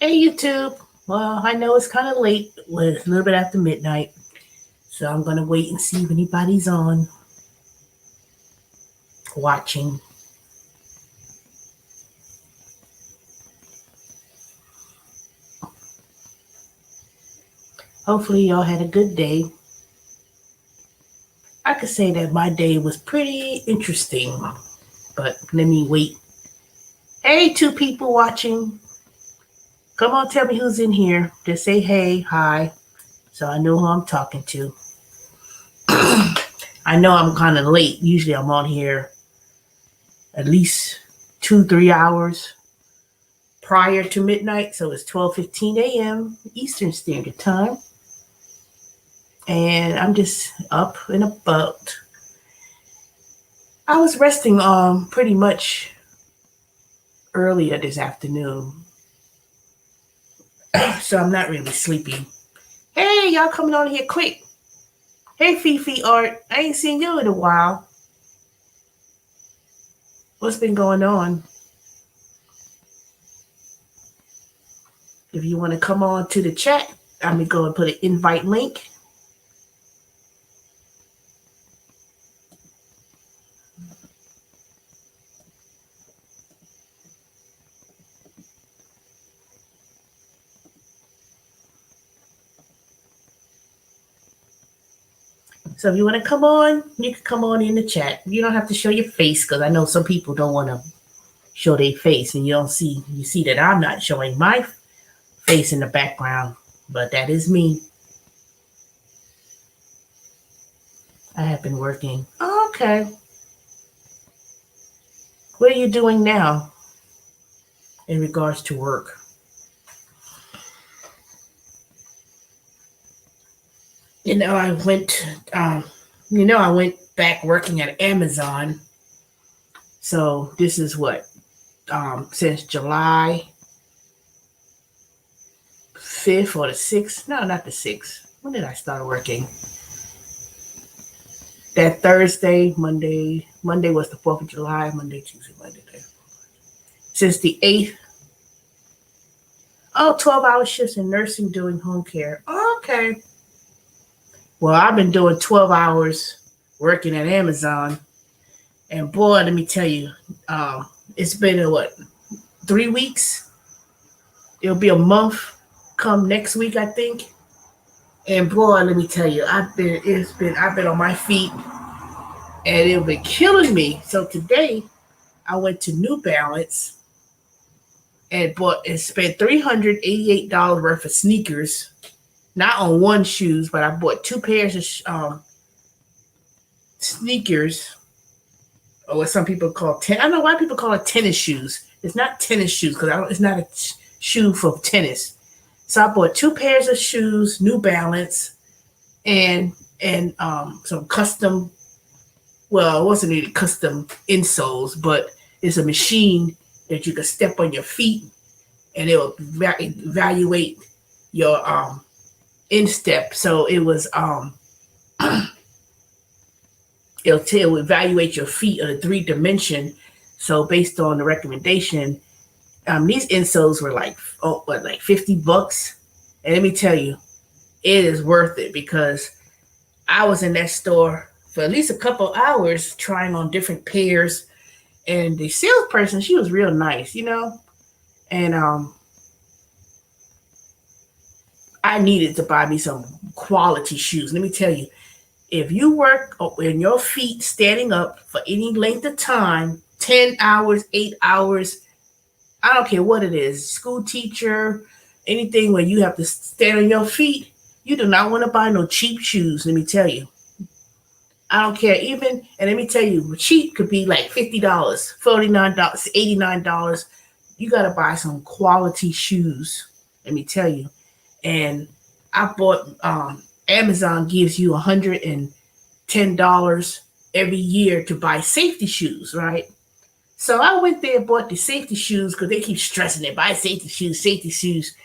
Hey YouTube. Well, I know it's kind of late. Well, it's a little bit after midnight. So I'm going to wait and see if anybody's on watching. Hopefully y'all had a good day. I could say that my day was pretty interesting. But let me wait. Hey, two people watching. Come on, tell me who's in here. Just say hey, hi. So I know who I'm talking to. I know I'm kind of late. Usually I'm on here at least 2-3 hours prior to midnight, so it's 12:15 a.m. Eastern Standard Time, and I'm just up and about. I was resting pretty much earlier this afternoon, so I'm not really sleepy. Hey, y'all coming on here quick. Hey, Fifi Art, I ain't seen you in a while. What's been going on? If you want to come on to the chat, I'm gonna go and put an invite link. So if you want to come on, you can come on in the chat. You don't have to show your face because I know some people don't want to show their face, and you see that I'm not showing my face in the background, but that is me. I have been working. Okay. What are you doing now in regards to work? I went. I went back working at Amazon. So this is what since July 5th or the 6th. No, not the 6th. When did I start working? That Thursday, Monday. Monday was the 4th of July. Monday, Tuesday, Monday. Since the 8th. Oh, 12-hour shifts in nursing doing home care. Okay. Well, I've been doing 12 hours working at Amazon. And boy, let me tell you, it's been, 3 weeks? It'll be a month come next week, I think. And boy, let me tell you, I've been on my feet and it'll be killing me. So today I went to New Balance and spent $388 worth of sneakers, not on one shoes, but I bought two pairs of sneakers, or what some people call I don't know why people call it tennis shoes. It's not tennis shoes because it's not a shoe for tennis. So I bought two pairs of shoes, New Balance, and some custom. Well, it wasn't really custom insoles, but it's a machine that you can step on your feet, and it will evaluate your instep. So it was it'll evaluate your feet on a 3 dimension. So based on the recommendation, these insoles were like $50, and let me tell you, it is worth it because I was in that store for at least a couple hours trying on different pairs, and the salesperson, she was real nice, and I needed to buy me some quality shoes. Let me tell you, if you work in your feet standing up for any length of time, 10 hours, 8 hours, I don't care what it is, school teacher, anything where you have to stand on your feet, you do not want to buy no cheap shoes, let me tell you. I don't care even, and let me tell you, cheap could be like $50, $49, $89. You got to buy some quality shoes, let me tell you. And I bought, Amazon gives you $110 every year to buy safety shoes, right? So I went there and bought the safety shoes because they keep stressing it. Buy safety shoes.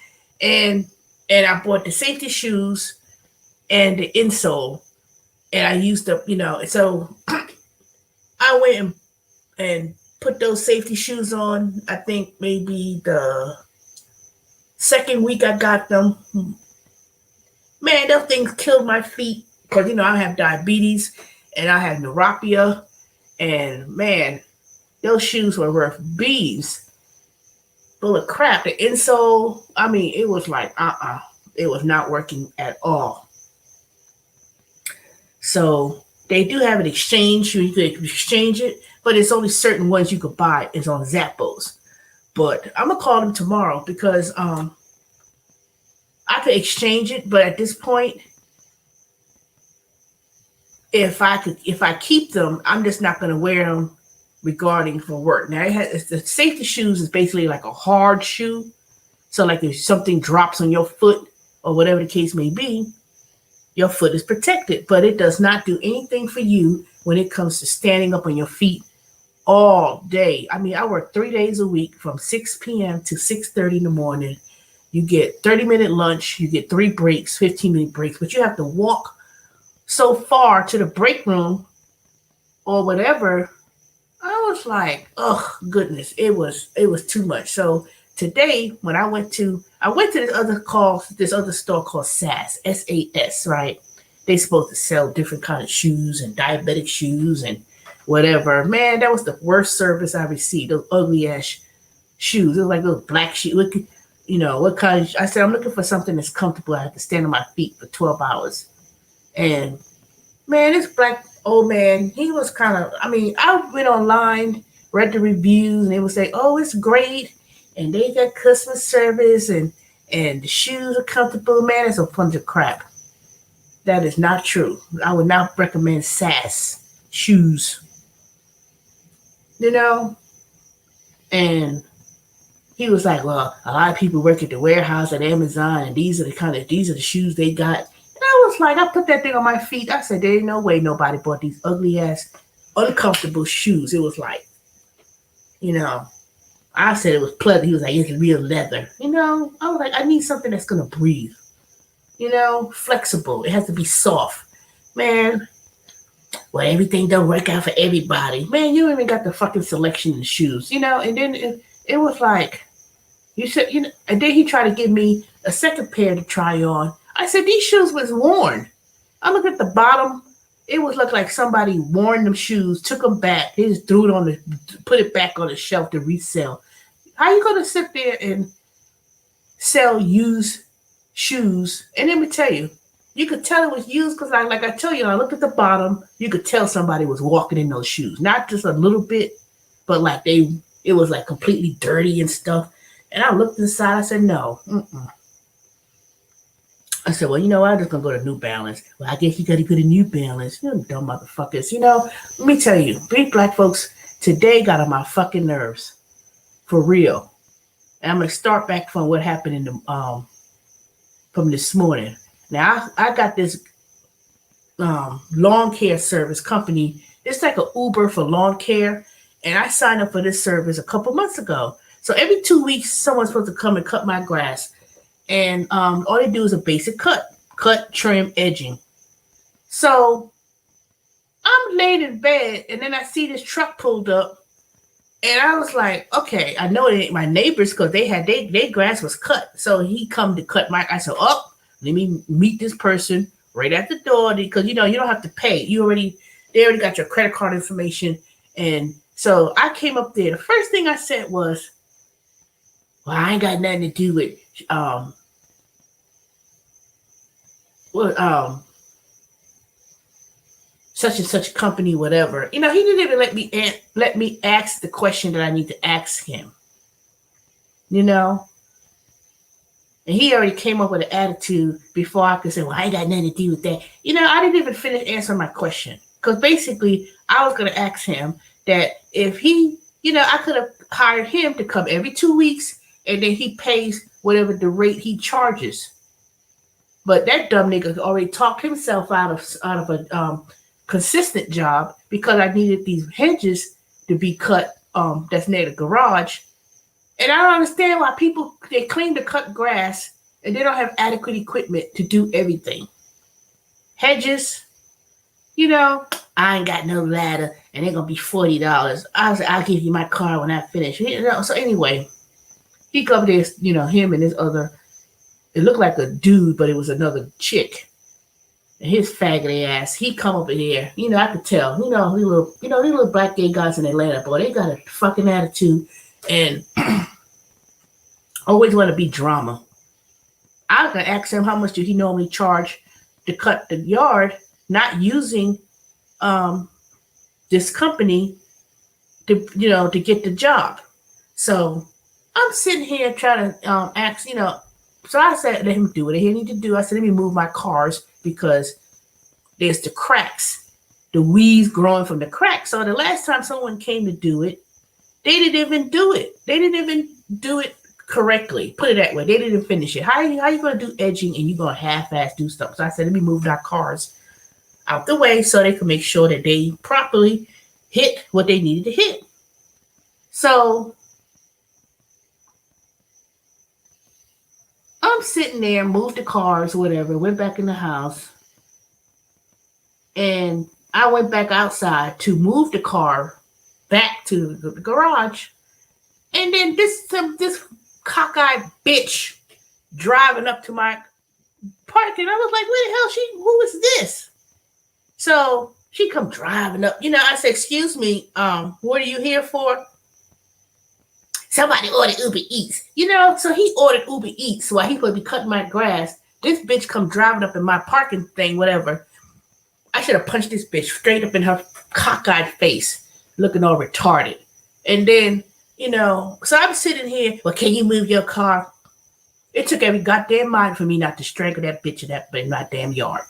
And I bought the safety shoes and the insole. And I used so I went and put those safety shoes on, I think maybe the Second week I got them. Man, those things killed my feet because I have diabetes and I have neuropathy, and man, those shoes were worth bees. Full of crap. The insole, I mean, it was like it was not working at all. So they do have an exchange. You can exchange it, but it's only certain ones you could buy. It's on Zappos. But I'm gonna call them tomorrow because I could exchange it, but at this point, if I keep them, I'm just not gonna wear them regarding for work. Now the safety shoes is basically like a hard shoe. So like if something drops on your foot or whatever the case may be, your foot is protected, but it does not do anything for you when it comes to standing up on your feet all day. I mean, I work 3 days a week from 6 p.m. to 6:30 in the morning. You get 30-minute lunch, you get 3 breaks, 15-minute breaks, but you have to walk so far to the break room or whatever. I was like, oh goodness, it was too much. So today when I went to this other store called SAS, SAS, right? They supposed to sell different kind of shoes and diabetic shoes and whatever. Man, that was the worst service I received. Those ugly ass shoes. It was like those black shoes. What kind of, I said, I'm looking for something that's comfortable. I have to stand on my feet for 12 hours. And man, this black old man, he was kind of, I went online, read the reviews, and they would say, oh, it's great. And they got customer service and the shoes are comfortable. Man, it's a bunch of crap. That is not true. I would not recommend SAS shoes. And he was like, well, a lot of people work at the warehouse at Amazon, and these are the shoes they got. And I was like, I put that thing on my feet. I said, there ain't no way nobody bought these ugly ass, uncomfortable shoes. It was like, I said it was pleather. He was like, it's real leather. I was like, I need something that's gonna breathe. Flexible. It has to be soft. Man, well, everything don't work out for everybody. Man, you even got the fucking selection in shoes, and then it was like, you said, and then he tried to give me a second pair to try on. I said, these shoes was worn. I looked at the bottom. It was looked like somebody worn them shoes, took them back. They just threw it put it back on the shelf to resell. How you going to sit there and sell used shoes? And let me tell you, you could tell it was used because like I tell you, I looked at the bottom. You could tell somebody was walking in those shoes. Not just a little bit, but like it was like completely dirty and stuff. And I looked inside. I said, no. I said, well, I'm just going to go to New Balance. Well, I guess you got to go to New Balance. You dumb motherfuckers. Let me tell you, big black folks today got on my fucking nerves. For real. And I'm going to start back from what happened in the from this morning. Now, I got this lawn care service company. It's like an Uber for lawn care. And I signed up for this service a couple months ago. So every 2 weeks, someone's supposed to come and cut my grass. And all they do is a basic cut, trim, edging. So I'm laid in bed, and then I see this truck pulled up. And I was like, okay, I know it ain't my neighbors because their grass was cut. So he come to cut I said, oh, let me meet this person right at the door because, you don't have to pay. They already got your credit card information. And so I came up there. The first thing I said was, well, I ain't got nothing to do with such and such company, whatever. He didn't even let me ask the question that I need to ask him. And he already came up with an attitude before I could say, well, I ain't got nothing to do with that. I didn't even finish answering my question. Because basically, I was going to ask him that if he, I could have hired him to come every 2 weeks and then he pays whatever the rate he charges. But that dumb nigga already talked himself out of a consistent job because I needed these hedges to be cut that's near the garage. And I don't understand why people, they claim to cut grass and they don't have adequate equipment to do everything. Hedges, I ain't got no ladder and they're going to be $40. I was like, I'll give you my car when I finish. So anyway, He come there, him and this other. It looked like a dude, but it was another chick. And his faggoty ass, he come up in here. I could tell. These little black gay guys in Atlanta, boy, they got a fucking attitude and always want to be drama. I was gonna ask him how much do he normally charge to cut the yard, not using this company to get the job. So I'm sitting here trying to ask, So I said, let him do what he need to do. I said, let me move my cars because there's the cracks, the weeds growing from the cracks. So the last time someone came to do it, they didn't even do it. They didn't even do it correctly. Put it that way. They didn't finish it. How are you going to do edging and you're going to half-ass do stuff? So I said, let me move our cars out the way so they can make sure that they properly hit what they needed to hit. So I'm sitting there, moved the cars, whatever, went back in the house. And I went back outside to move the car back to the garage. And then this cockeyed bitch driving up to my parking. I was like, where the hell who is this? So she come driving up. I said, excuse me, what are you here for? Somebody ordered Uber Eats. So he ordered Uber Eats while he would be cutting my grass. This bitch come driving up in my parking thing, whatever. I should have punched this bitch straight up in her cockeyed face, looking all retarded. And then, so I'm sitting here, well, can you move your car? It took every goddamn mind for me not to strangle that bitch in my damn yard.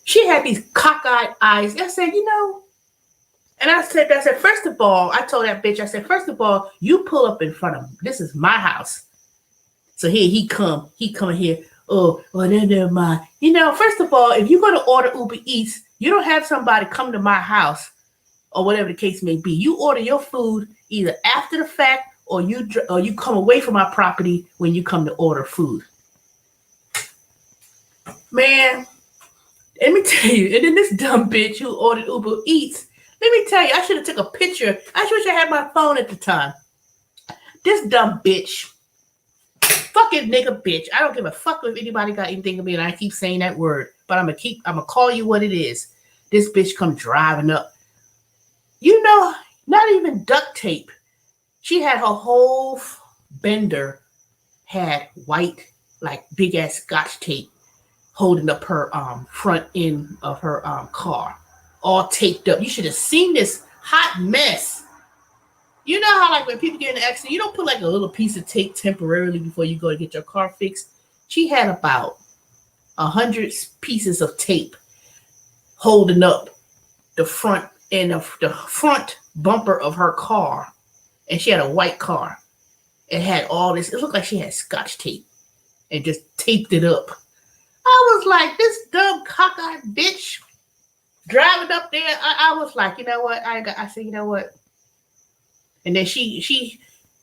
She had these cockeyed eyes. I said, and I said, first of all, I told that bitch, I said, first of all, you pull up in front of me. This is my house. So here he come here. Oh, never mind. First of all, if you're going to order Uber Eats, you don't have somebody come to my house or whatever the case may be. You order your food either after the fact or you come away from my property when you come to order food. Man, let me tell you, and then this dumb bitch who ordered Uber Eats, let me tell you, I should have took a picture. I wish I had my phone at the time. This dumb bitch, fucking nigga bitch. I don't give a fuck if anybody got anything to me, and I keep saying that word, but I'm gonna call you what it is. This bitch come driving up. Not even duct tape. She had her whole bender had white, like big ass Scotch tape holding up her front end of her car, all taped up. You should have seen this hot mess. You know how, like, when people get in an accident, you don't put like a little piece of tape temporarily before you go to get your car fixed. She had about 100 pieces of tape holding up the front end of the front bumper of her car. And she had a white car. It had all this. It looked like she had Scotch tape and just taped it up. I was like, this dumb cockeyed bitch driving up there. I was like, you know what? I said, you know what? And then she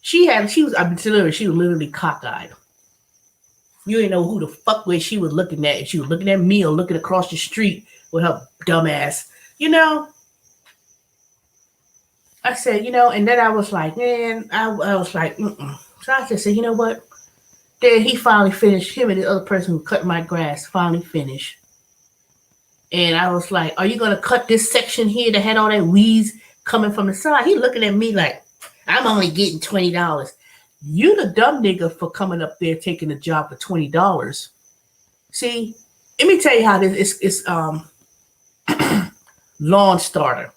was literally cockeyed. You didn't know who the fuck was she was looking at. If she was looking at me or looking across the street with her dumb ass. I said, and then I was like, man, I was like, mm-mm. So I just said, you know what? Then he finally finished. Him and the other person who cut my grass finally finished. And I was like, are you going to cut this section here that had all that weeds coming from the side? He looking at me like, I'm only getting $20. You the dumb nigga for coming up there taking a job for $20. See, let me tell you how this is. Lawn Starter.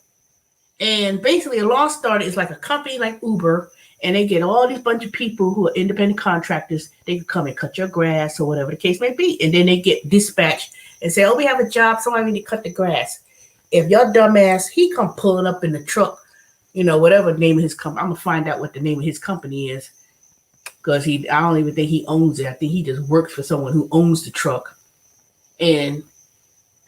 And basically a Lawn Starter is like a company like Uber, and they get all these bunch of people who are independent contractors. They can come and cut your grass or whatever the case may be. And then they get dispatched and say, oh, we have a job. Somebody need to cut the grass. If your dumbass, he come pulling up in the truck, whatever the name of his company. I'm going to find out what the name of his company is. Because I don't even think he owns it. I think he just works for someone who owns the truck. And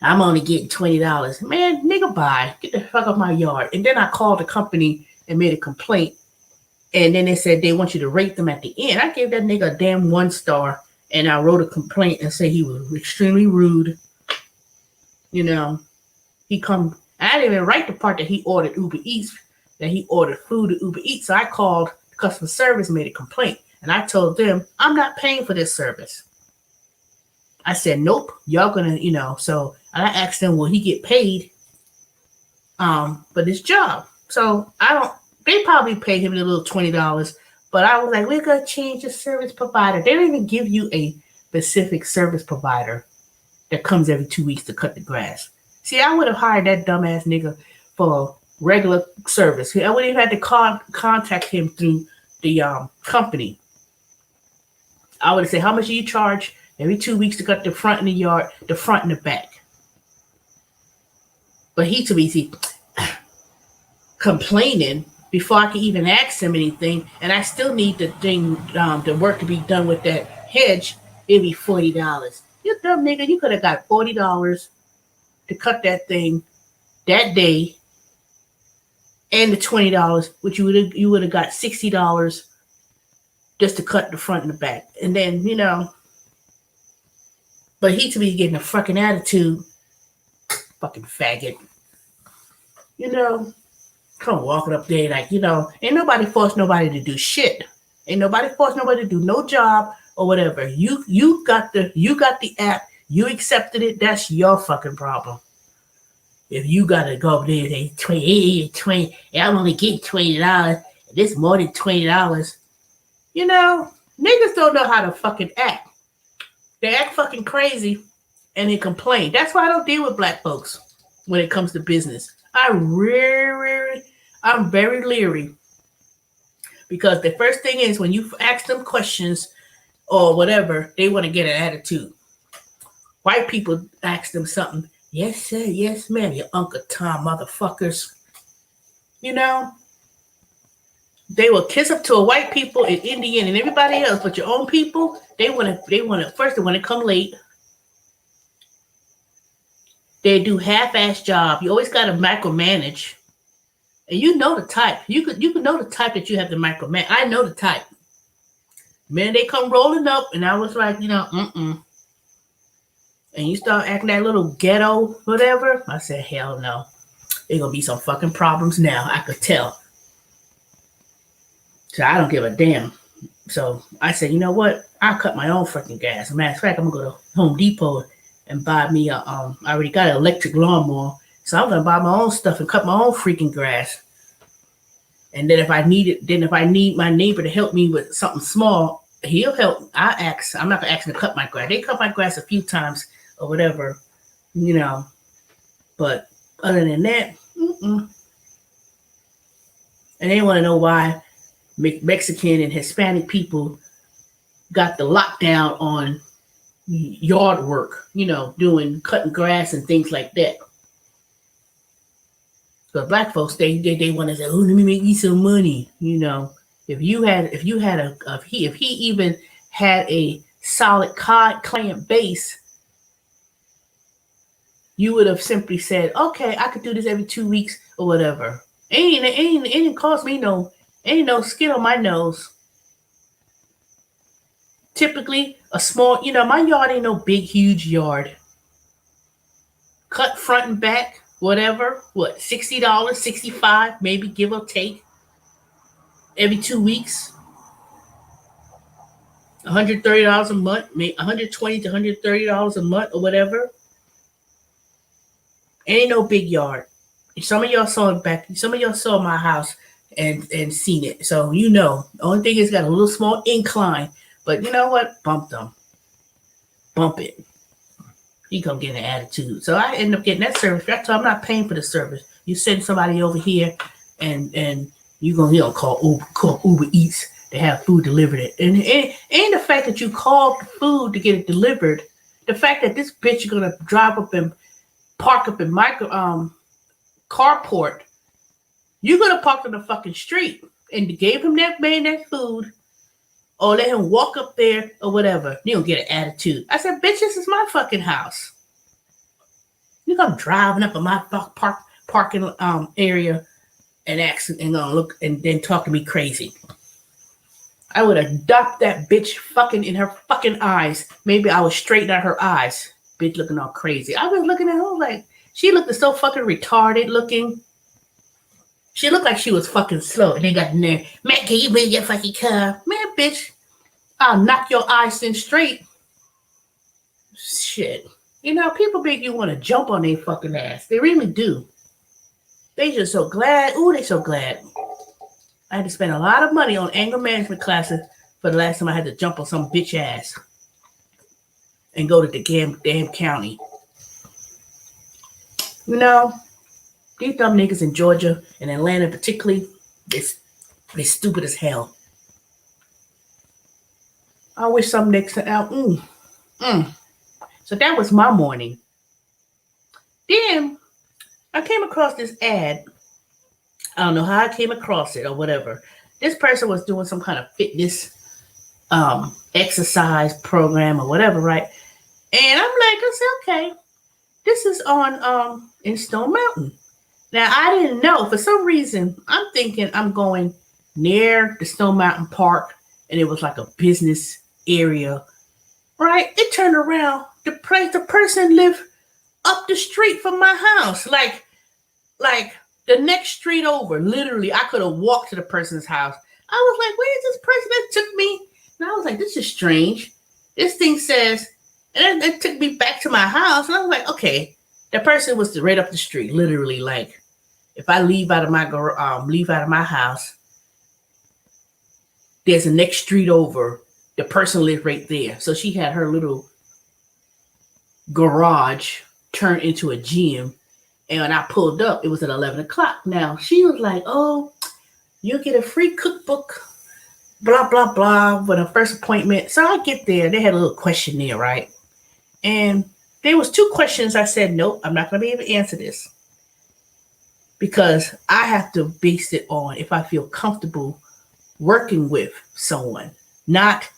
I'm only getting $20. Man, nigga, bye. Get the fuck off my yard. And then I called the company and made a complaint. And then they said they want you to rate them at the end. I gave that nigga a damn 1 star. And I wrote a complaint and said he was extremely rude. He come. I didn't even write the part that he ordered Uber Eats, that he ordered food at Uber Eats. So I called the customer service made a complaint. And I told them, I'm not paying for this service. I said, nope, y'all gonna, so and I asked them, will he get paid for this job? So they probably paid him a little $20, but I was like, we're gonna change the service provider. They don't even give you a specific service provider that comes every 2 weeks to cut the grass. See, I would have hired that dumbass nigga for regular service. I wouldn't even have to contact him through the company. I would have said, how much do you charge every 2 weeks to cut the front in the yard, the front and the back? But he too easy complaining before I could even ask him anything, and I still need the work to be done with that hedge. It'd be $40. You dumb nigga, you could have got $40 to cut that thing that day, and the $20, which you would have got $60 just to cut the front and the back. And then, but he to be getting a fucking attitude, fucking faggot. Come walking up there like, ain't nobody forced nobody to do shit. Ain't nobody forced nobody to do no job or whatever. You got the app, you accepted it, that's your fucking problem. If you gotta go up there and say 20, I'm only getting $20, this more than $20. Niggas don't know how to fucking act. They act fucking crazy and they complain. That's why I don't deal with black folks when it comes to business. I'm very leery, because the first thing is when you ask them questions or whatever, they want to get an attitude. White people ask them something. Yes, sir. Yes, ma'am. You Uncle Tom motherfuckers. They will kiss up to a white people and Indian and everybody else, but your own people, they want to come late. They do half-ass job. You always got to micromanage. And you know the type. You could know the type that you have to micromanage. I know the type. Man, they come rolling up, and I was like, And you start acting that little ghetto, whatever. I said, hell no. There's going to be some fucking problems now. I could tell. So I don't give a damn. So I said, you know what? I'll cut my own freaking gas. As a matter of fact, I'm going to go to Home Depot and buy me I already got an electric lawnmower. So I'm going to buy my own stuff and cut my own freaking grass. And then if I need my neighbor to help me with something small, he'll help. I'm not going to ask him to cut my grass. They cut my grass a few times or whatever, But other than that, And they want to know why Mexican and Hispanic people got the lockdown on yard work, doing cutting grass and things like that. So black folks, they want to say, "Oh, let me make you some money." If he even had a solid client base, you would have simply said, "Okay, I could do this every 2 weeks or whatever." It didn't cost me ain't no skin on my nose. Typically, a small, my yard ain't no big, huge yard. Cut front and back, whatever. What, $60, $65, maybe, give or take. Every 2 weeks. $130 a month, maybe $120 to $130 a month or whatever. Ain't no big yard. Some of y'all saw it back. Some of y'all saw my house and seen it. So the only thing is got a little small incline. But you know what? Bump it. You gonna get an attitude. So I end up getting that service. So I'm not paying for the service. You send somebody over here and you gonna call Uber Eats to have food delivered. And the fact that you called food to get it delivered, the fact that this bitch is gonna drive up and park up in my carport, you're gonna park on the fucking street and gave him that man that food, or let him walk up there or whatever. You don't get an attitude. I said, bitch, this is my fucking house. You come driving up in my parking area and gonna look and then talk to me crazy. I would adopt that bitch fucking in her fucking eyes. Maybe I would straighten out her eyes. Bitch looking all crazy. I was looking at her like, she looked so fucking retarded looking. She looked like she was fucking slow. And they got in there, man, can you move your fucking car? Man, bitch, I'll knock your eyes in straight. Shit. You know, people make you want to jump on their fucking ass. They really do. They just so glad. Ooh, they so glad. I had to spend a lot of money on anger management classes for the last time I had to jump on some bitch ass and go to the damn county. You know, these dumb niggas in Georgia and Atlanta particularly, they stupid as hell. I wish some niggas out. So that was my morning. Then I came across this ad. I don't know how I came across it or whatever. This person was doing some kind of fitness exercise program or whatever, right? And I'm like, I said, okay, this is on in Stone Mountain. Now I didn't know, for some reason, I'm thinking I'm going near the Stone Mountain Park, and it was like a business area, right? It turned around, the person lived up the street from my house, like the next street over. Literally, I could have walked to the person's house. I was like, where is this person that took me? And I was like, this is strange. This thing says, and it took me back to my house. And I was like, okay, that person was right up the street. Literally, like if I leave out of my house, there's a next street over. The person lived right there. So she had her little garage turned into a gym. And when I pulled up, it was at 11 o'clock. Now, she was like, oh, you'll get a free cookbook, blah, blah, blah, with a first appointment. So I get there. They had a little questionnaire, right? And there was 2 questions. I said, nope, I'm not going to be able to answer this. Because I have to base it on if I feel comfortable working with someone. Not,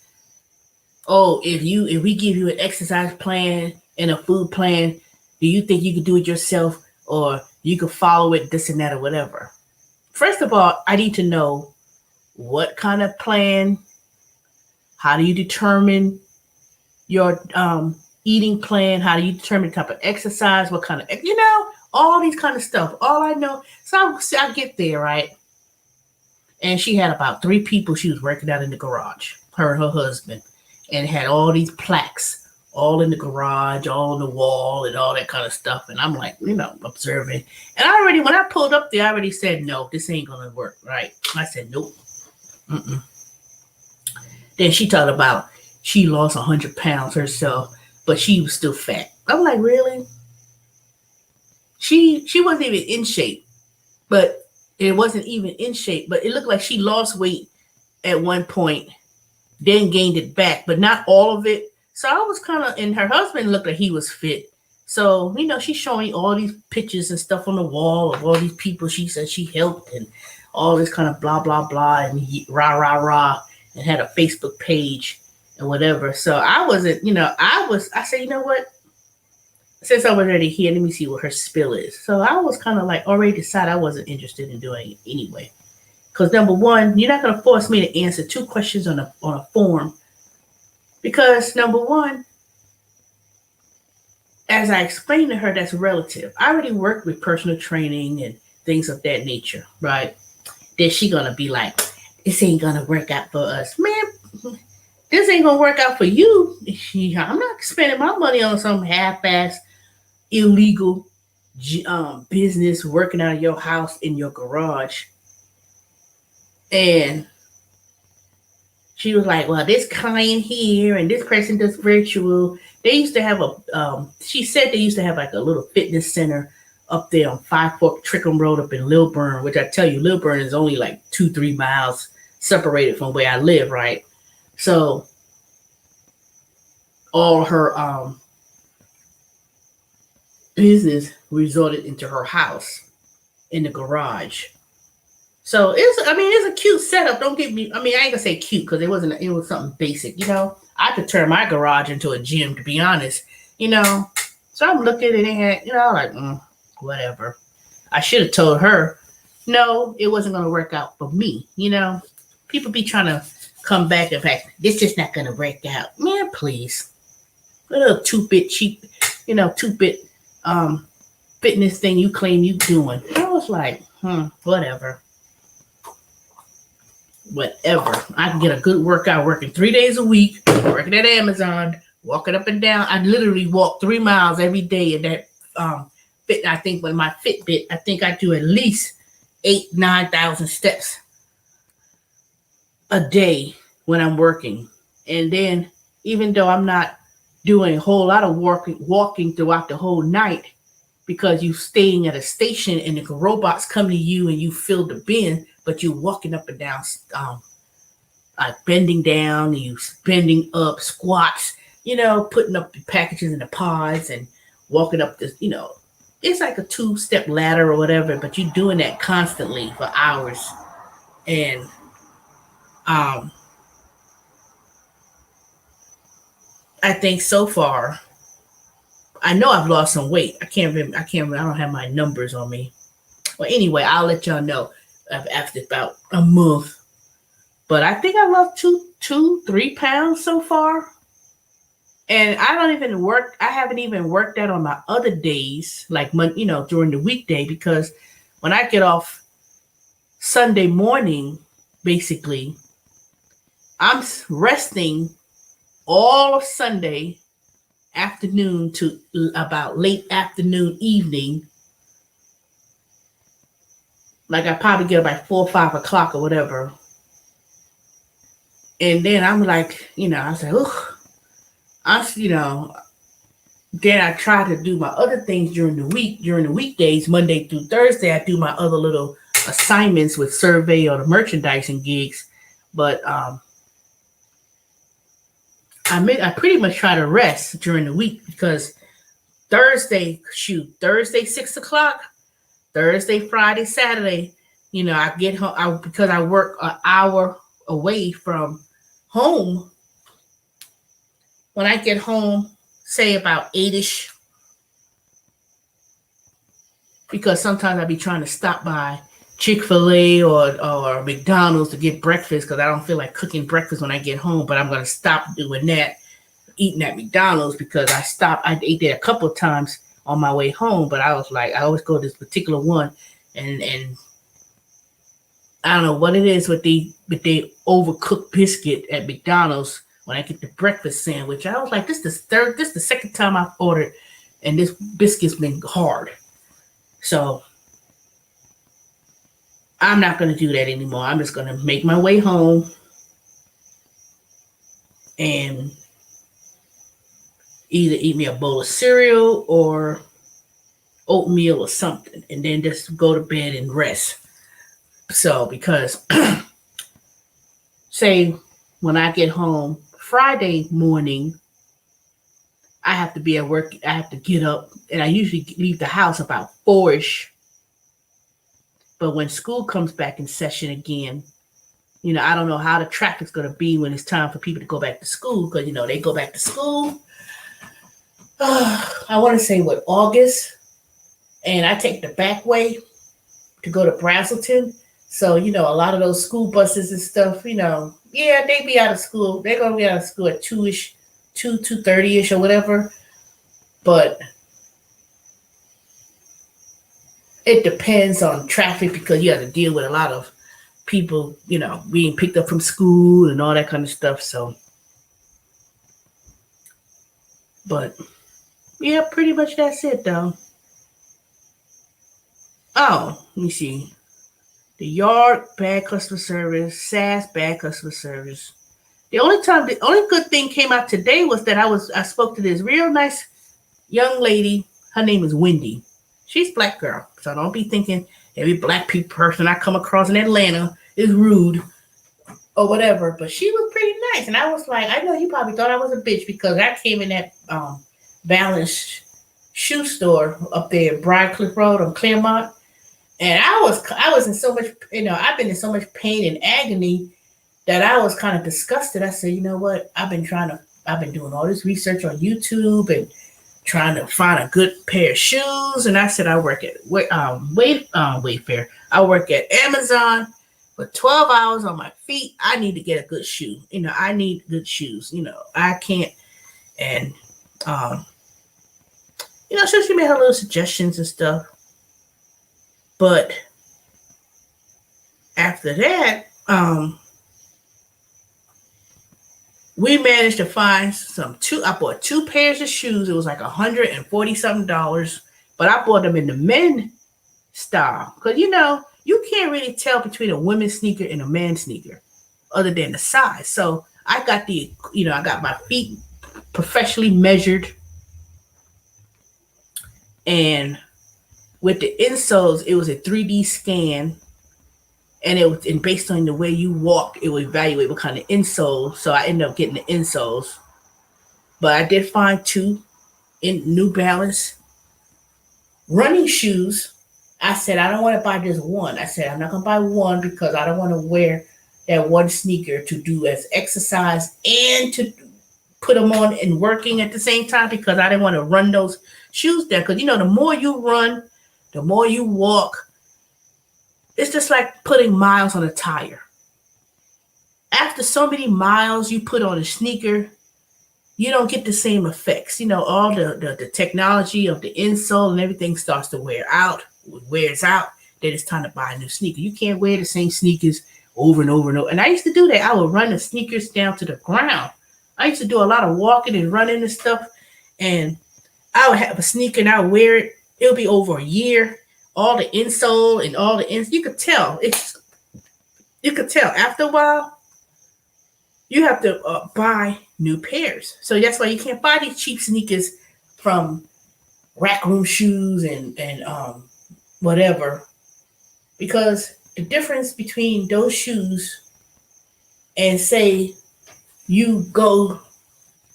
oh, if we give you an exercise plan and a food plan, do you think you can do it yourself? Or you could follow it, this and that, or whatever. First of all, I need to know what kind of plan. How do you determine your eating plan? How do you determine the type of exercise? What kind of, all these kind of stuff. All I know. So I get there, right? And she had about 3 people she was working out in the garage, her and her husband, and had all these plaques all in the garage, all on the wall, and all that kind of stuff. And I'm like, observing. And when I pulled up there, I already said, no, this ain't going to work, right? I said, nope. Then she talked about she lost 100 pounds herself, but she was still fat. I'm like, really? She wasn't even in shape, but it wasn't even in shape, but it looked like she lost weight at one point, then gained it back, but not all of it. So I was kind of, and her husband looked like he was fit. So, she's showing all these pictures and stuff on the wall of all these people she said she helped and all this kind of blah, blah, blah, and rah, rah, rah, and had a Facebook page and whatever. So I wasn't, I said, you know what? Since I was already here, let me see what her spill is. So I was kind of like already decided I wasn't interested in doing it anyway. Because number one, you're not going to force me to answer 2 questions on a form. Because number one, as I explained to her, that's relative. I already worked with personal training and things of that nature, right? Then she gonna be like, this ain't gonna work out for us. Man, this ain't gonna work out for you. I'm not spending my money on some half-ass illegal business working out of your house in your garage. And she was like, well, this client here and this person does virtual. They used to have she said they used to have like a little fitness center up there on 5 Fork Trickham Road up in Lilburn, which I tell you, Lilburn is only like 2-3 miles separated from where I live, right? So all her business resorted into her house in the garage. So it's a cute setup. Don't get me. I ain't gonna say cute because it was something basic. I could turn my garage into a gym, to be honest. So I'm looking and it had, like whatever. I should have told her, no, it wasn't gonna work out for me. People be trying to come back and fact, this is not gonna work out. Man, please. A little 2-bit cheap, 2-bit fitness thing you claim you doing. I was like, whatever. Whatever. I can get a good workout working 3 days a week, working at Amazon, walking up and down. I literally walk 3 miles every day in that fit. I think with my Fitbit, I think I do at least 8,000-9,000 steps a day when I'm working. And then even though I'm not doing a whole lot of walking throughout the whole night, because you staying at a station and the robots come to you and you fill the bin, but you're walking up and down, bending down, and you bending up, squats, putting up the packages in the pods and walking up this, it's like a 2-step ladder or whatever, but you're doing that constantly for hours. And I think so far, I know I've lost some weight. I can't remember. I don't have my numbers on me. Well, anyway, I'll let y'all know after about a month. But I think I lost 3 pounds so far. And I haven't even worked out on my other days, like, during the weekday, because when I get off Sunday morning, basically, I'm resting all of Sunday afternoon to about late afternoon, evening. Like, I probably get up by 4 or 5 o'clock or whatever. And then I'm like, I was like, ugh. Then I try to do my other things during the weekdays, Monday through Thursday. I do my other little assignments with survey or the merchandising gigs. But I pretty much try to rest during the week, because Thursday 6 o'clock, Thursday, Friday, Saturday, I get home because I work an hour away from home. When I get home, say about 8ish, because sometimes I be trying to stop by Chick-fil-A or McDonald's to get breakfast, because I don't feel like cooking breakfast when I get home. But I'm going to stop doing that, eating at McDonald's, because I ate there a couple of times on my way home. But I was like, I always go to this particular one, and I don't know what it is with the overcooked biscuit at McDonald's. When I get the breakfast sandwich, I was like, this is the second time I've ordered, and this biscuit's been hard. So I'm not going to do that anymore. I'm just going to make my way home and either eat me a bowl of cereal or oatmeal or something, and then just go to bed and rest. So, because say when I get home Friday morning, I have to be at work. I have to get up, and I usually leave the house about 4ish. But when school comes back in session again, I don't know how the traffic's going to be when it's time for people to go back to school, because, they go back to school. I want to say August, and I take the back way to go to Brazelton. So, a lot of those school buses and stuff, they be out of school. They're going to be out of school at 2ish, 2:30ish or whatever. But it depends on traffic, because you have to deal with a lot of people, being picked up from school and all that kind of stuff. So, but yeah, pretty much that's it, though. Oh, let me see. The Yard, bad customer service. SAS, bad customer service. The only good thing came out today was that I spoke to this real nice young lady. Her name is Wendy. She's a black girl, so don't be thinking every black person I come across in Atlanta is rude or whatever. But she was pretty nice, and I was like, I know you probably thought I was a bitch, because I came in that Balance shoe store up there at Briarcliff Road on Claremont. And I was in so much, I've been in so much pain and agony that I was kind of disgusted. I said, you know what? I've been doing all this research on YouTube and trying to find a good pair of shoes. And I said, I work at Wayfair. I work at Amazon for 12 hours on my feet. I need to get a good shoe. I need good shoes. I can't. And, so she made her little suggestions and stuff. But after that, we managed to find I bought two pairs of shoes. It was like $140 something, but I bought them in the men style. Because you can't really tell between a women's sneaker and a man's sneaker other than the size. So I got I got my feet professionally measured, and with the insoles, it was a 3D scan, and based on the way you walk, it would evaluate what kind of insole. So I ended up getting the insoles, but I did find two in New Balance running shoes. I said I don't want to buy just one. I said I'm not gonna buy one because I don't want to wear that one sneaker to do as exercise and to put them on and working at the same time, because I didn't want to run those shoes down. Because the more you run, the more you walk, it's just like putting miles on a tire. After so many miles you put on a sneaker, you don't get the same effects. All the technology of the insole and everything starts to wear out. It wears out, then it's time to buy a new sneaker. You can't wear the same sneakers over and over and over. And I used to do that. I would run the sneakers down to the ground. I used to do a lot of walking and running and stuff, and I would have a sneaker and I would wear it. It'll be over a year. All the insole and all the you could tell. You could tell after a while. You have to buy new pairs. So that's why you can't buy these cheap sneakers from Rack Room Shoes and whatever, because the difference between those shoes and say you go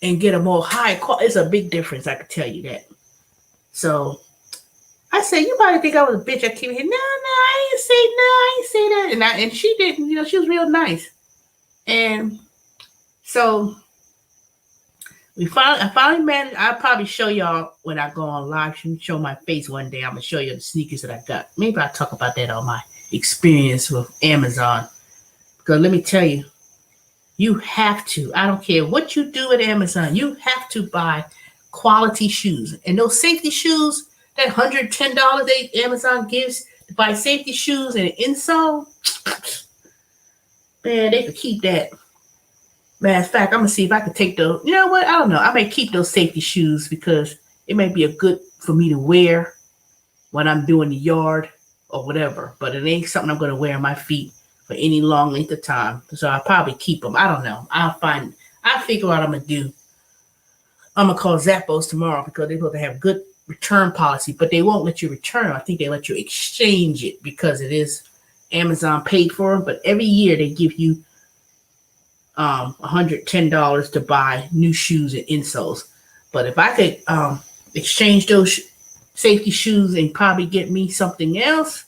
and get a more high quality, it's a big difference. I can tell you that. So I said, you probably think I was a bitch. I came here. No, I ain't say that. And she didn't. She was real nice. And so I finally managed. I'll probably show y'all when I go on live. Show my face one day. I'm gonna show you the sneakers that I got. Maybe I'll talk about that on my experience with Amazon. Because let me tell you, you have to. I don't care what you do at Amazon. You have to buy quality shoes. And those safety shoes, that $110 that Amazon gives to buy safety shoes and an insole, man, they could keep that. Matter of fact, I'm going to see if I can take those. You know what? I don't know. I may keep those safety shoes because it may be a good for me to wear when I'm doing the yard or whatever. But it ain't something I'm going to wear on my feet for any long length of time. So I'll probably keep them. I don't know. I'll figure out what I'm going to do. I'm going to call Zappos tomorrow because they're supposed to have good return policy, but they won't let you return. I think they let you exchange it because it is Amazon paid for them. But every year they give you $110 to buy new shoes and insoles. But if I could exchange those safety shoes and probably get me something else,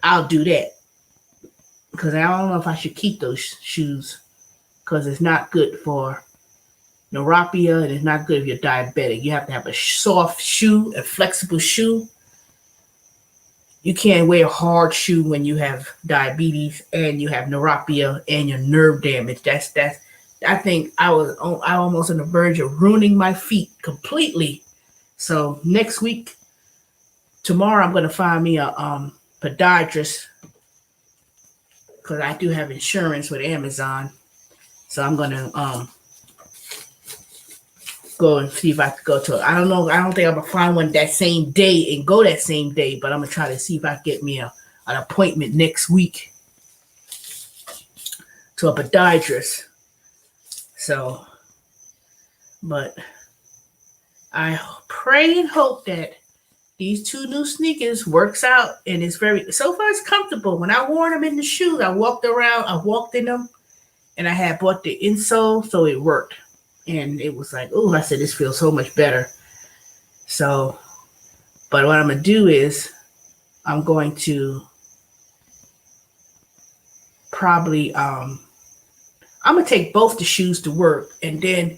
I'll do that. Because I don't know if I should keep those shoes because it's not good for neuropathy and it's not good if you're diabetic. You have to have a soft shoe, a flexible shoe. You can't wear a hard shoe when you have diabetes and you have neuropathy and your nerve damage. That's. I think I almost on the verge of ruining my feet completely. So next week, tomorrow, I'm going to find me a podiatrist because I do have insurance with Amazon. So I'm going to go and see if I could go to it. I don't know. I don't think I'm going to find one that same day and go that same day, but I'm going to try to see if I can get me an appointment next week to a podiatrist. So, but I pray and hope that these two new sneakers works out, and so far it's comfortable. When I wore them in the shoes, I walked in them, and I had bought the insole, so it worked. And it was like, oh, I said, this feels so much better. So, but what I'm going to do is I'm going to probably, I'm going to take both the shoes to work and then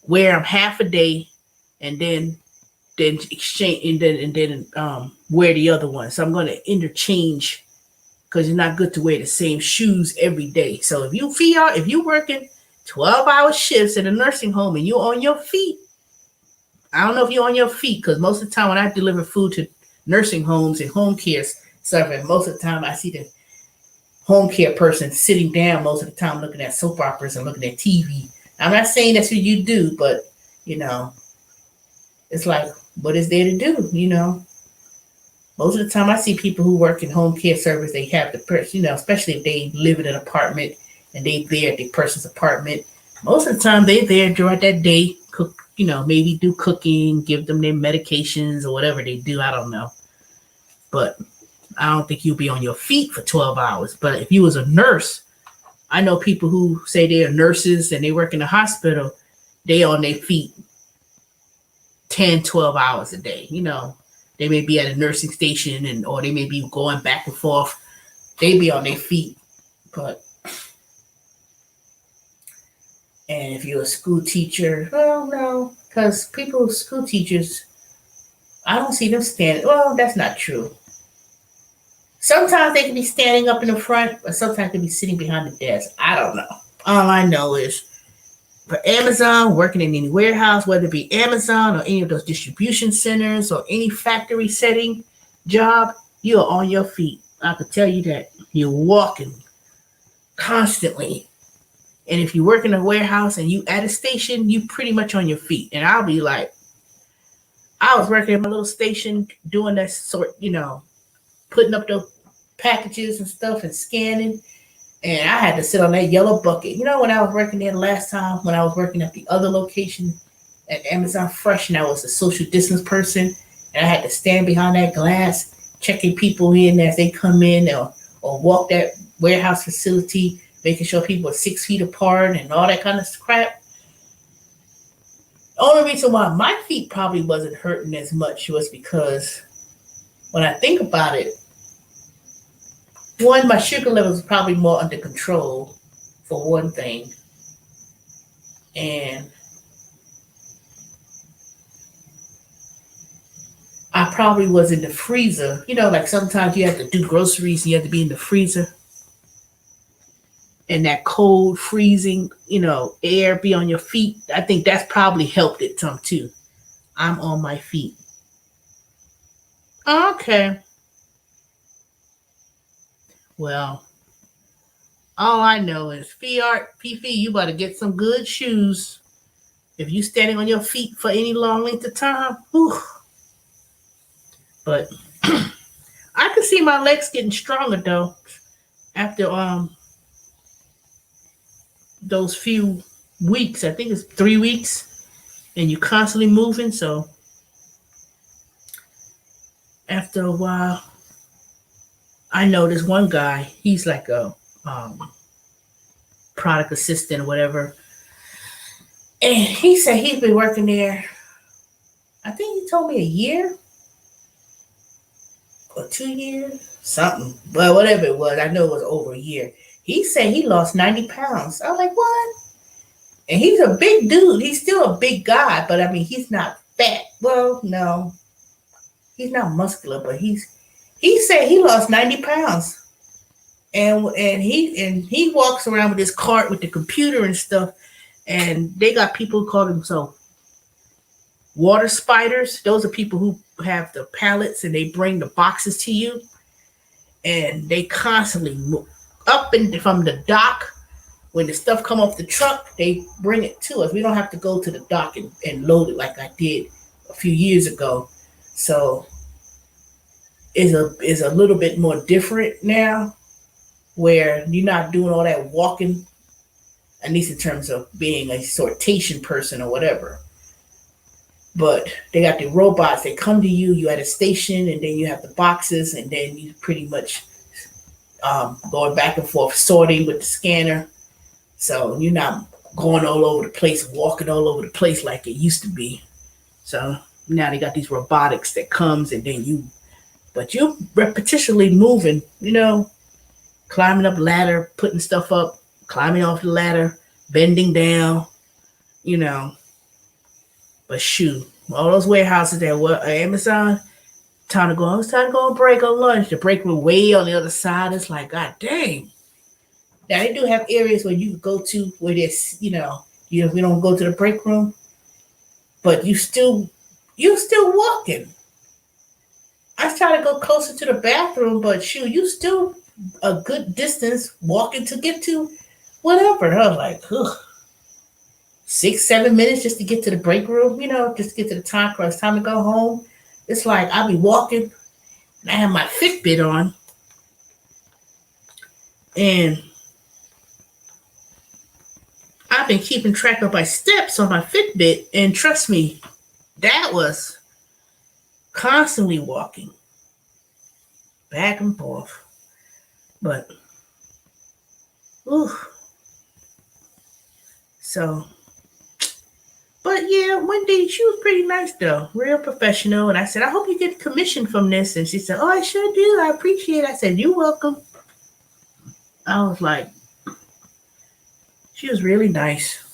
wear them half a day and then exchange and then wear the other one. So I'm going to interchange because it's not good to wear the same shoes every day. So if you're working 12-hour shifts in a nursing home and you're on your feet, I don't know if you're on your feet because most of the time when I deliver food to nursing homes and home care stuff, and most of the time I see home care person sitting down most of the time looking at soap operas and looking at TV. I'm not saying that's what you do, but you know, it's like, what is there to do? Most of the time I see people who work in home care service, they have the person, especially if they live in an apartment and they there at the person's apartment. Most of the time they there during that day, cook, maybe do cooking, give them their medications or whatever they do. I don't know. But I don't think you'll be on your feet for 12 hours. But if you was a nurse, I know people who say they're nurses and they work in a hospital, they on their feet 10, 12 hours a day. They may be at a nursing station or they may be going back and forth. They be on their feet. And if you're a school teacher, well, no, because school teachers, I don't see them standing. Well, that's not true. Sometimes they can be standing up in the front, but sometimes they can be sitting behind the desk. I don't know. All I know is for Amazon, working in any warehouse, whether it be Amazon or any of those distribution centers or any factory setting job, you are on your feet. I can tell you that. You're walking constantly. And if you work in a warehouse and you at a station, you pretty much on your feet. And I'll be like, I was working at my little station doing that sort, putting up the packages and stuff and scanning. And I had to sit on that yellow bucket. When I was working there the last time, when I was working at the other location at Amazon Fresh, and I was a social distance person, and I had to stand behind that glass, checking people in as they come in or walk that warehouse facility, making sure people are 6 feet apart and all that kind of crap. The only reason why my feet probably wasn't hurting as much was because when I think about it, one, my sugar levels are probably more under control, for one thing. And I probably was in the freezer. Like sometimes you have to do groceries and you have to be in the freezer. And that cold, freezing, air be on your feet. I think that's probably helped it some too. I'm on my feet. Okay. Well, all I know is Fifi, you better get some good shoes. If you standing on your feet for any long length of time, whew. But I can see my legs getting stronger though after those few weeks. I think it's 3 weeks, and you're constantly moving. So after a while, I know this one guy. He's like a product assistant or whatever, and he said he's been working there. I think he told me a year or 2 years, something. But whatever it was, I know it was over a year. He said he lost 90 pounds. I was like, what? And he's a big dude. He's still a big guy, but I mean, he's not fat. Well, no, he's not muscular, but he said he lost 90 pounds. And he walks around with his cart with the computer and stuff. And they got people who call themselves water spiders. Those are people who have the pallets and they bring the boxes to you. And they constantly move up and from the dock. When the stuff come off the truck, they bring it to us. We don't have to go to the dock and load it like I did a few years ago. So is a little bit more different now, where you're not doing all that walking, at least in terms of being a sortation person or whatever. But they got the robots. They come to you. You at a station, and then you have the boxes, and then you pretty much going back and forth sorting with the scanner. So you're not going all over the place, walking all over the place like it used to be. So now they got these robotics that comes, and then you're repetitionally moving, climbing up ladder, putting stuff up, climbing off the ladder, bending down, But shoot, all those warehouses that were Amazon, it's time to go on break on lunch. The break room way on the other side. It's like, God dang. Now they do have areas where you can go to where there's, we don't go to the break room, but you're still walking. I try to go closer to the bathroom, but shoot, you still a good distance walking to get to whatever. And I was like, ugh, 6, 7 minutes just to get to the break room, just to get to the time cross time to go home. It's like I'll be walking and I have my Fitbit on and I've been keeping track of my steps on my Fitbit, and trust me, that was constantly walking back and forth. But, ooh. So, but yeah, Wendy, she was pretty nice though, real professional. And I said, I hope you get commission from this. And she said, oh, I sure do. I appreciate it. I said, you're welcome. I was like, she was really nice.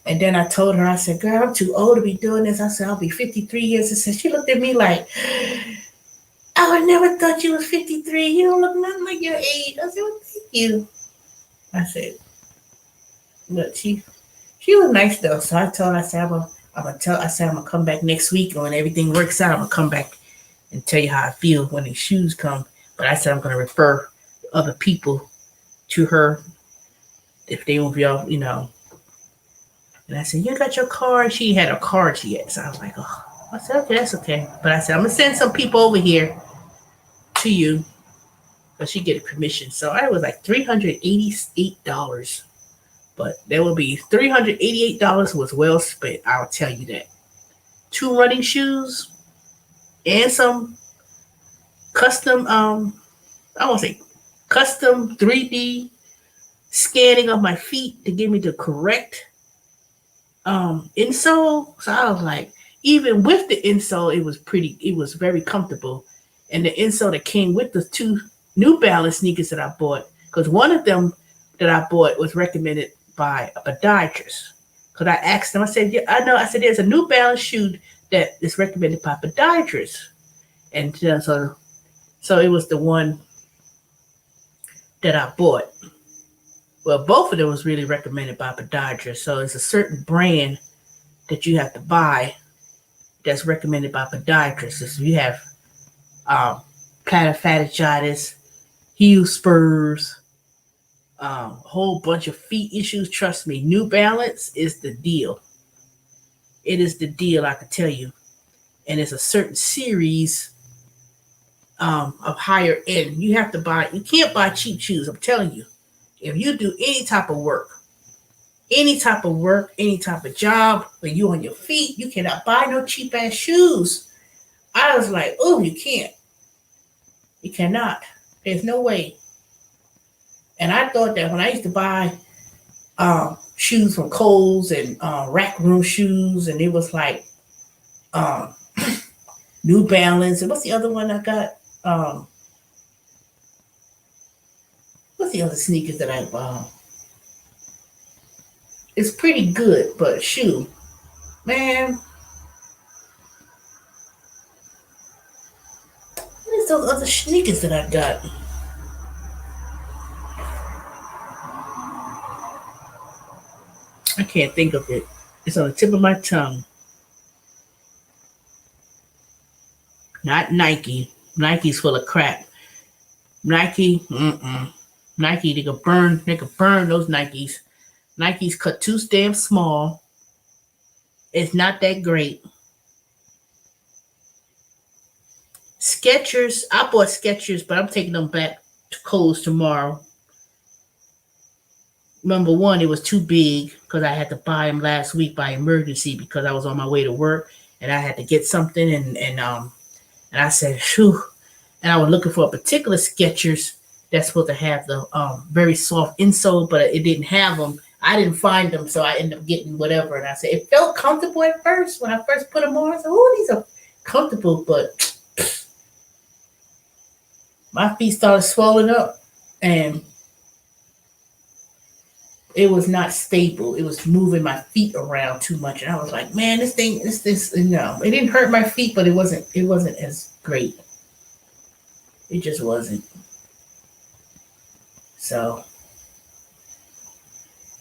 And then I told her, I said, girl, I'm too old to be doing this. I said, I'll be 53 years. And said, she looked at me like, oh, I never thought you was 53. You don't look nothing like your age. I said, well, thank you. I said, but she was nice though. So I told her, I said, I'm gonna come back next week, and when everything works out, I'm gonna come back and tell you how I feel when these shoes come. But I said I'm gonna refer other people to her if they won't be all, And I said, you got your card? She had a card yet. So I was like, oh. I said, okay, that's okay. But I said, I'm going to send some people over here to you. But she get permission. So I was like $388. But there will be $388 was well spent. I'll tell you that. 2 running shoes and some custom, I won't say custom 3D scanning of my feet to give me the correct insole. So I was like, even with the insole, it was very comfortable. And the insole that came with the 2 New Balance sneakers that I bought, because one of them that I bought was recommended by a podiatrist. Because I asked them, I said, yeah, I know. I said, there's a New Balance shoe that is recommended by podiatrists. And so it was the one that I bought. Well, both of them was really recommended by podiatrists. So it's a certain brand that you have to buy that's recommended by podiatrists. If you have plantar fasciitis, heel spurs, a whole bunch of feet issues, trust me, New Balance is the deal. It is the deal, I can tell you. And it's a certain series of higher end. You can't buy cheap shoes, I'm telling you. If you do any type of work, any type of job, when you on your feet, you cannot buy no cheap ass shoes. I was like, oh, you can't. You cannot. There's no way. And I thought that when I used to buy shoes from Kohl's and Rack Room shoes, and it was like New Balance, and what's the other one I got? What's the other sneakers that I bought? It's pretty good, but shoe, man. What is those other sneakers that I got? I can't think of it. It's on the tip of my tongue. Not Nike. Nike's full of crap. Nike, Nike, they could burn those Nikes. Nike's cut too damn small. It's not that great. Skechers, I bought Skechers, but I'm taking them back to Kohl's tomorrow. Number one, it was too big because I had to buy them last week by emergency because I was on my way to work and I had to get something and I said, phew. And I was looking for a particular Skechers that's supposed to have the very soft insole, but it didn't have them. I didn't find them, so I ended up getting whatever. And I said, it felt comfortable at first. When I first put them on, I said, oh, these are comfortable, but my feet started swelling up and it was not stable. It was moving my feet around too much. And I was like, man, this, no, it didn't hurt my feet, but it wasn't as great. It just wasn't. So,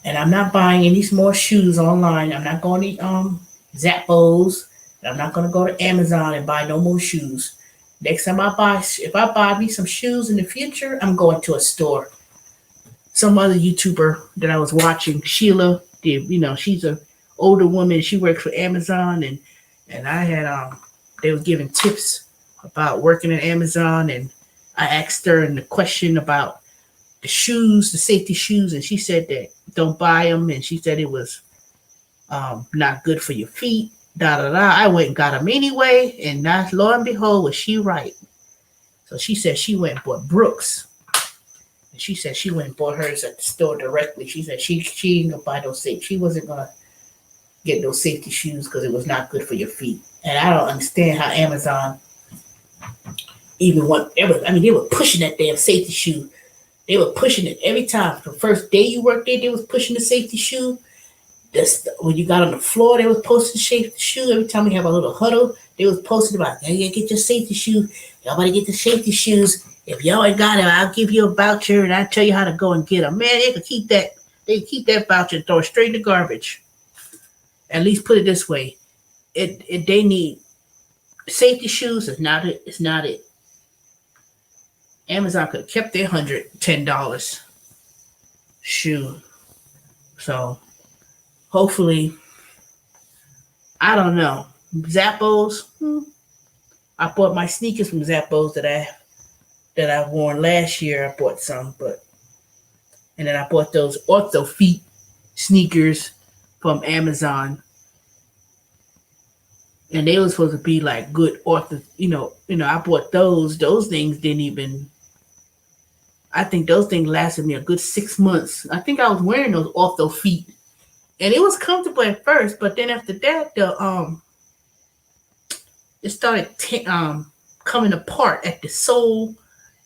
and I'm not buying any more shoes online. I'm not going to Zappos. I'm not going to go to Amazon and buy no more shoes. Next time if I buy me some shoes in the future, I'm going to a store. Some other YouTuber that I was watching, Sheila, she's a older woman. She works for Amazon, and I had they was giving tips about working at Amazon, and I asked her the question about the shoes, the safety shoes, and she said that don't buy them, and she said it was not good for your feet. Da da da. I went and got them anyway, and not lo and behold, was she right? So she said she went and bought Brooks. And she said she went and bought hers at the store directly. She said she ain't gonna buy those safety. She wasn't gonna get those safety shoes because it was not good for your feet. And I don't understand how Amazon even want ever. I mean, they were pushing that damn safety shoe. They were pushing it every time. The first day you worked there, they was pushing the safety shoe. When you got on the floor, they was posting the safety shoe. Every time we have a little huddle, they was posting about, yeah, get your safety shoes. Y'all better get the safety shoes. If y'all ain't got it, I'll give you a voucher and I'll tell you how to go and get them. Man, they could keep that. They could keep that voucher and throw it straight in the garbage. At least put it this way: they need safety shoes. Is not it. It's not it. Amazon could have kept their $110 shoe. So hopefully, I don't know. Zappos. I bought my sneakers from Zappos that I worn last year. I bought some, and then I bought those Ortho Feet sneakers from Amazon, and they were supposed to be like good Ortho. I bought those. Those things didn't even. I think those things lasted me a good 6 months. I think I was wearing those Ortho Feet, and it was comfortable at first, but then after that, it started coming apart at the sole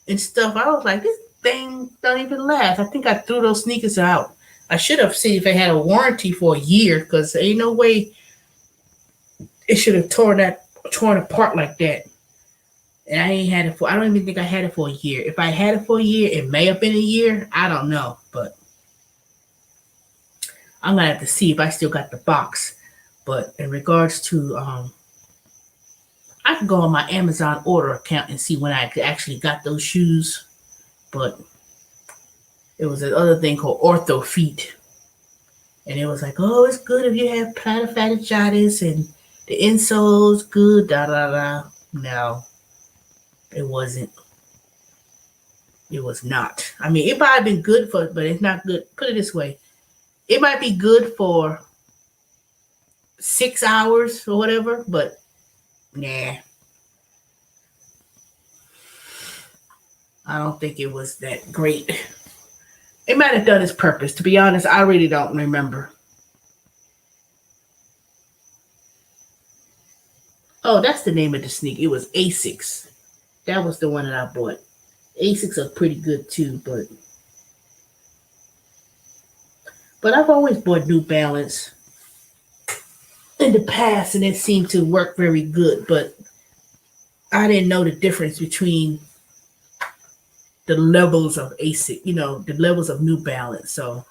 and stuff. I was like, this thing don't even last. I think I threw those sneakers out. I should have seen if it had a warranty for a year, because ain't no way it should have torn apart like that. And I ain't had it for. I don't even think I had it for a year. If I had it for a year, it may have been a year. I don't know, but I'm gonna have to see if I still got the box. But in regards to I can go on my Amazon order account and see when I actually got those shoes. But it was another thing called Ortho Feet. And it was like, oh, it's good if you have plantar fasciitis and the insole's good, da da da. No, it wasn't. It was not. I mean, it might have been good but it's not good. Put it this way. It might be good for 6 hours or whatever, but nah. I don't think it was that great. It might have done its purpose. To be honest, I really don't remember. Oh, that's the name of the sneaker. It was Asics. That was the one that I bought. Asics are pretty good too, but I've always bought New Balance in the past, and it seemed to work very good. But I didn't know the difference between the levels of ASIC, the levels of New Balance. So,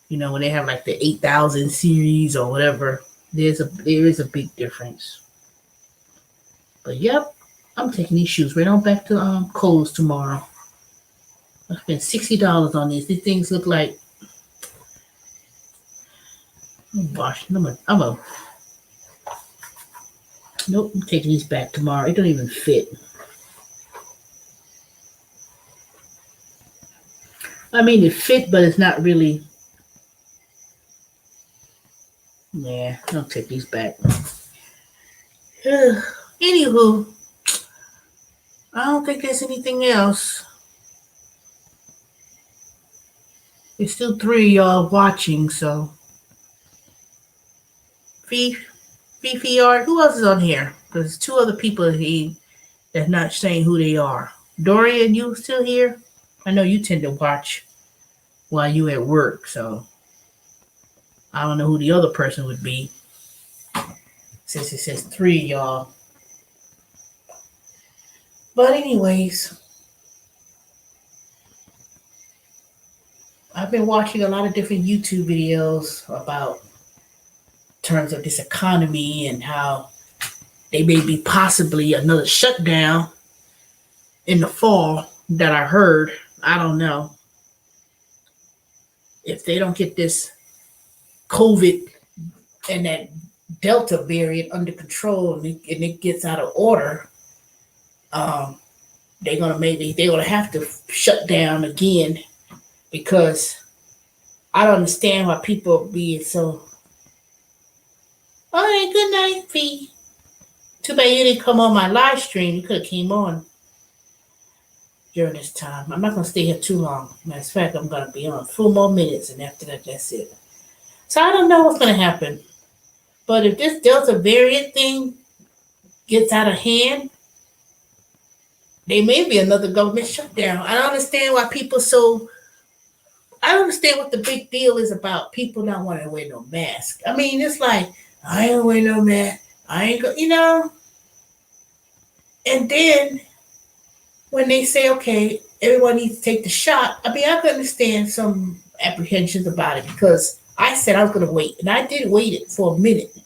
when they have like the 8,000 series or whatever, there is a big difference. But yep, I'm taking these shoes right on back to Kohl's tomorrow. I spent $60 on these. These things look like. Oh gosh, Nope, I'm taking these back tomorrow. It don't even fit. I mean, it fit, but it's not really. Yeah, I'll take these back. Anywho, I don't think there's anything else. There's still 3 of y'all watching, so. Fifi Art, who else is on here? There's 2 other people that's not saying who they are. Dorian, you still here? I know you tend to watch while you at work, so I don't know who the other person would be. Since it says 3 of y'all. But anyways, I've been watching a lot of different YouTube videos about terms of this economy and how They may be possibly another shutdown in the fall that I heard. I don't know. If they don't get this COVID and that Delta variant under control and it gets out of order, um, they're gonna have to shut down again because I don't understand why people being so. All right, good night, Fee. Too bad you didn't come on my live stream. You could have came on during this time. I'm not gonna stay here too long. Matter of fact, I'm gonna be on 4 more minutes, and after that, that's it. So I don't know what's gonna happen. But if this Delta variant thing gets out of hand, there may be another government shutdown. I don't understand why people so. I don't understand what the big deal is about people not wanting to wear no mask. I mean, it's like I ain't wear no mask. I ain't go, And then when they say, okay, everyone needs to take the shot, I mean, I can understand some apprehensions about it because I said I was going to wait, and I did wait it for a minute,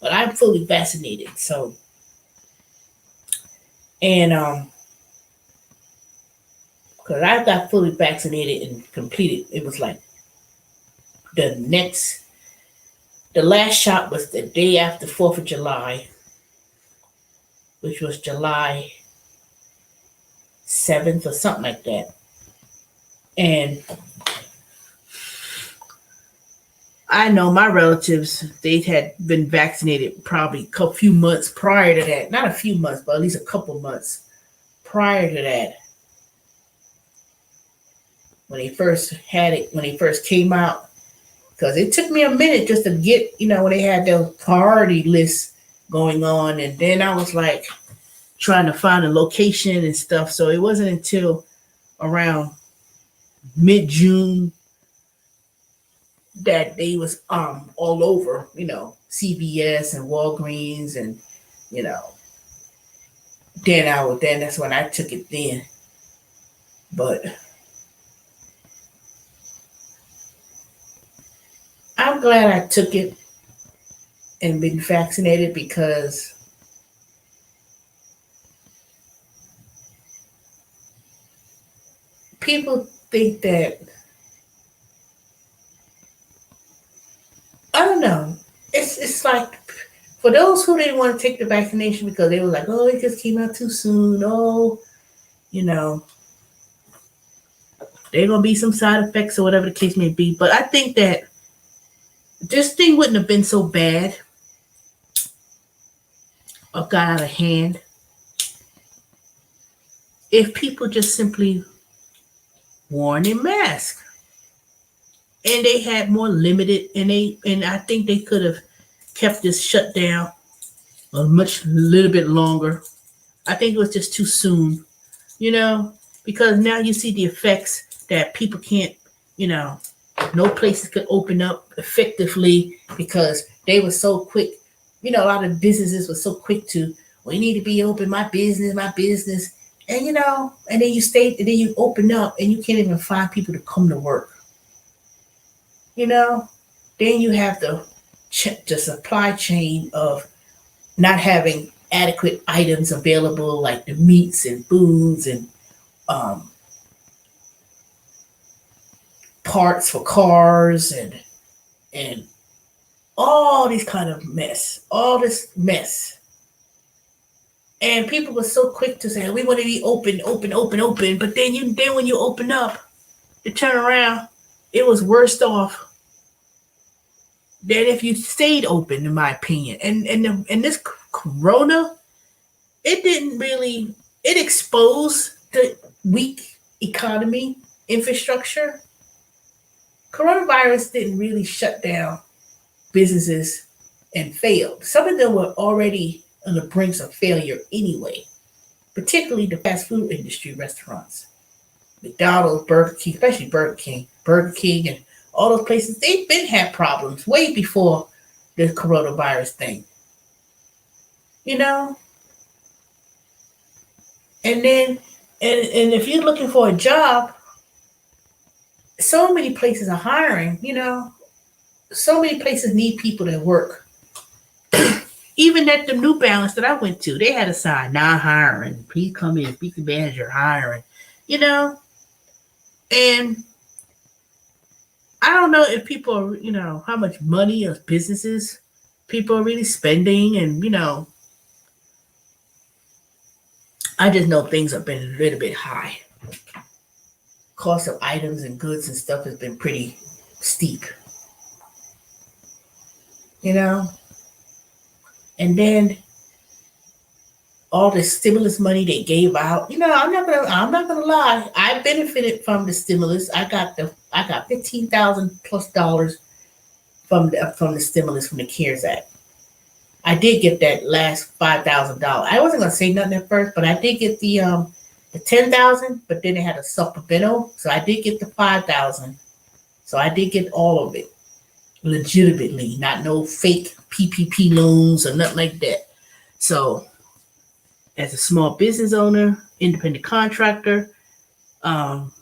but I'm fully vaccinated. So, and because I got fully vaccinated and completed, it was like the last shot was the day after 4th of July, which was July 7th or something like that. And I know my relatives, they had been vaccinated probably a few months prior to that. Not a few months, but at least a couple months prior to that. When they first had it, when they first came out. Because it took me a minute just to get, when they had the priority list going on. And then I was like trying to find a location and stuff. So it wasn't until around mid-June that they was all over, CVS and Walgreens and, then that's when I took it then. But I'm glad I took it and been vaccinated because people think that, I don't know, it's like for those who didn't want to take the vaccination because they were like, oh, it just came out too soon. Oh, there are going to be some side effects or whatever the case may be. But I think that this thing wouldn't have been so bad or got out of hand if people just simply wore a mask and they had more limited and I think they could have kept this shut down a little bit longer. I think it was just too soon, because now you see the effects that people can't, no places could open up effectively because they were so quick. A lot of businesses were so quick to, we need to be open, my business. And, and then then you open up and you can't even find people to come to work. Then you have the supply chain of not having adequate items available, like the meats and foods and parts for cars and all these kind of all this mess. And people were so quick to say, we want to be open. But then when you open up, you turn around, it was worse off than if you stayed open, in my opinion. And this corona, it exposed the weak economy infrastructure. Coronavirus didn't really shut down businesses and failed. Some of them were already on the brink of failure anyway, particularly the fast food industry, restaurants, McDonald's, Burger King, especially Burger King, and all those places. They've been had problems way before the coronavirus thing, And then, and if you're looking for a job, so many places are hiring. So many places need people to work. Even at the New Balance that I went to, they had a sign, not hiring. Please come in, speak to manager, hiring. You know, and I don't know if people are, how much money or businesses people are really spending. And, I just know things have been a little bit high. Cost of items and goods and stuff has been pretty steep. And then all the stimulus money they gave out. I'm not gonna lie. I benefited from the stimulus. I got $15,000+ from the stimulus from the CARES Act. I did get that last $5,000. I wasn't gonna say nothing at first, but I did get the 10,000. But then they had a supplemental, so I did get the 5,000. So I did get all of it legitimately, not no fake PPP loans or nothing like that. So as a small business owner, independent contractor, um,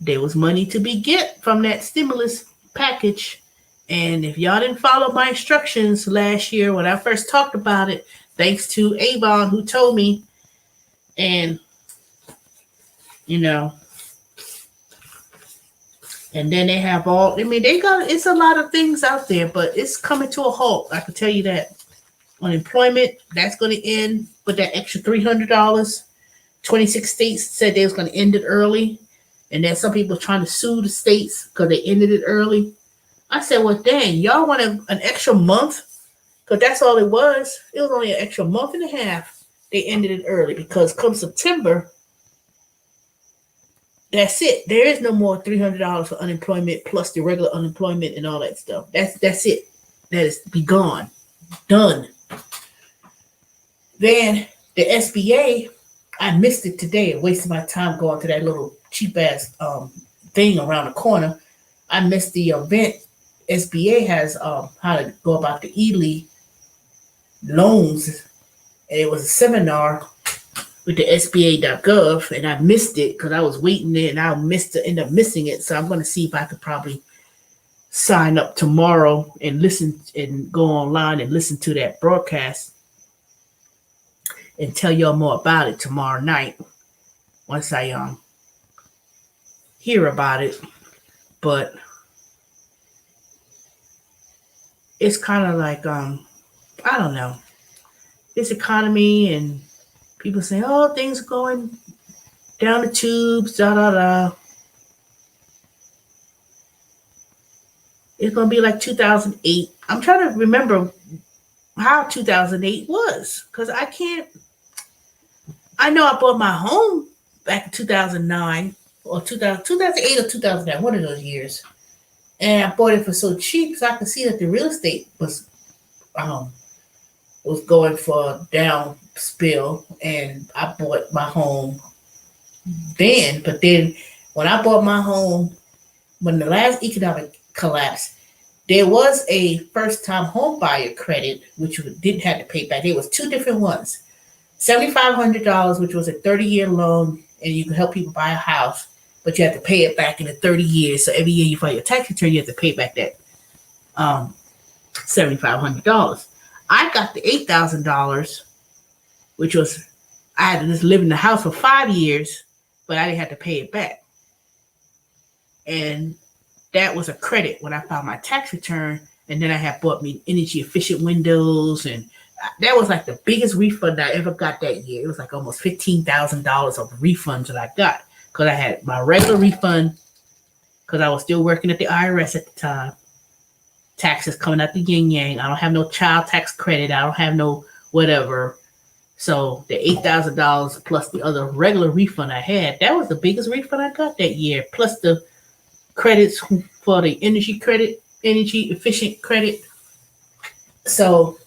there was money to be get from that stimulus package. And if y'all didn't follow my instructions last year when I first talked about it, thanks to Avon who told me, and you know, and then they have they got, it's a lot of things out there, but it's coming to a halt. I can tell you that. Unemployment, that's going to end with that extra $300. 26 states said they was going to end it early. And then some people trying to sue the states because they ended it early. I said, well, dang, y'all want an extra month? Because that's all it was. It was only an extra month and a half. They ended it early because come September, that's it. There is no more $300 for unemployment plus the regular unemployment and all that stuff. That's it. That is be gone. Done. Then the SBA, I missed it today. I wasted my time going to that little cheap ass thing around the corner. I missed the event. SBA has how to go about the ELE loans, and it was a seminar with the SBA.gov, and I missed it because I was waiting there, and I end up missing it. So I'm going to see if I could probably sign up tomorrow and listen and go online and listen to that broadcast and tell y'all more about it tomorrow night once I hear about it. But it's kind of like I don't know, this economy and people say, oh, things are going down the tubes, da da da. It's going to be like 2008. I'm trying to remember how 2008 was because I know I bought my home back in 2009 or 2008 or 2009, one of those years. And I bought it for so cheap so I could see that the real estate was going for down spill. And I bought my home then. But then when I bought my home, when the last economic collapse, there was a first-time home buyer credit, which you didn't have to pay back. There was two different ones. $7,500, which was a 30-year loan, and you could help people buy a house, but you have to pay it back in the 30 years. So every year you file your tax return, you have to pay back that $7,500. I got the $8,000, which was I had to just live in the house for 5 years, but I didn't have to pay it back. And that was a credit when I filed my tax return. And then I had bought me energy efficient windows. And that was like the biggest refund I ever got that year. It was like almost $15,000 of refunds that I got because I had my regular refund because I was still working at the IRS at the time. Taxes coming out the yin yang. I don't have no child tax credit. I don't have no whatever. So the $8,000 plus the other regular refund I had, that was the biggest refund I got that year. Plus the credits for the energy efficient credit. So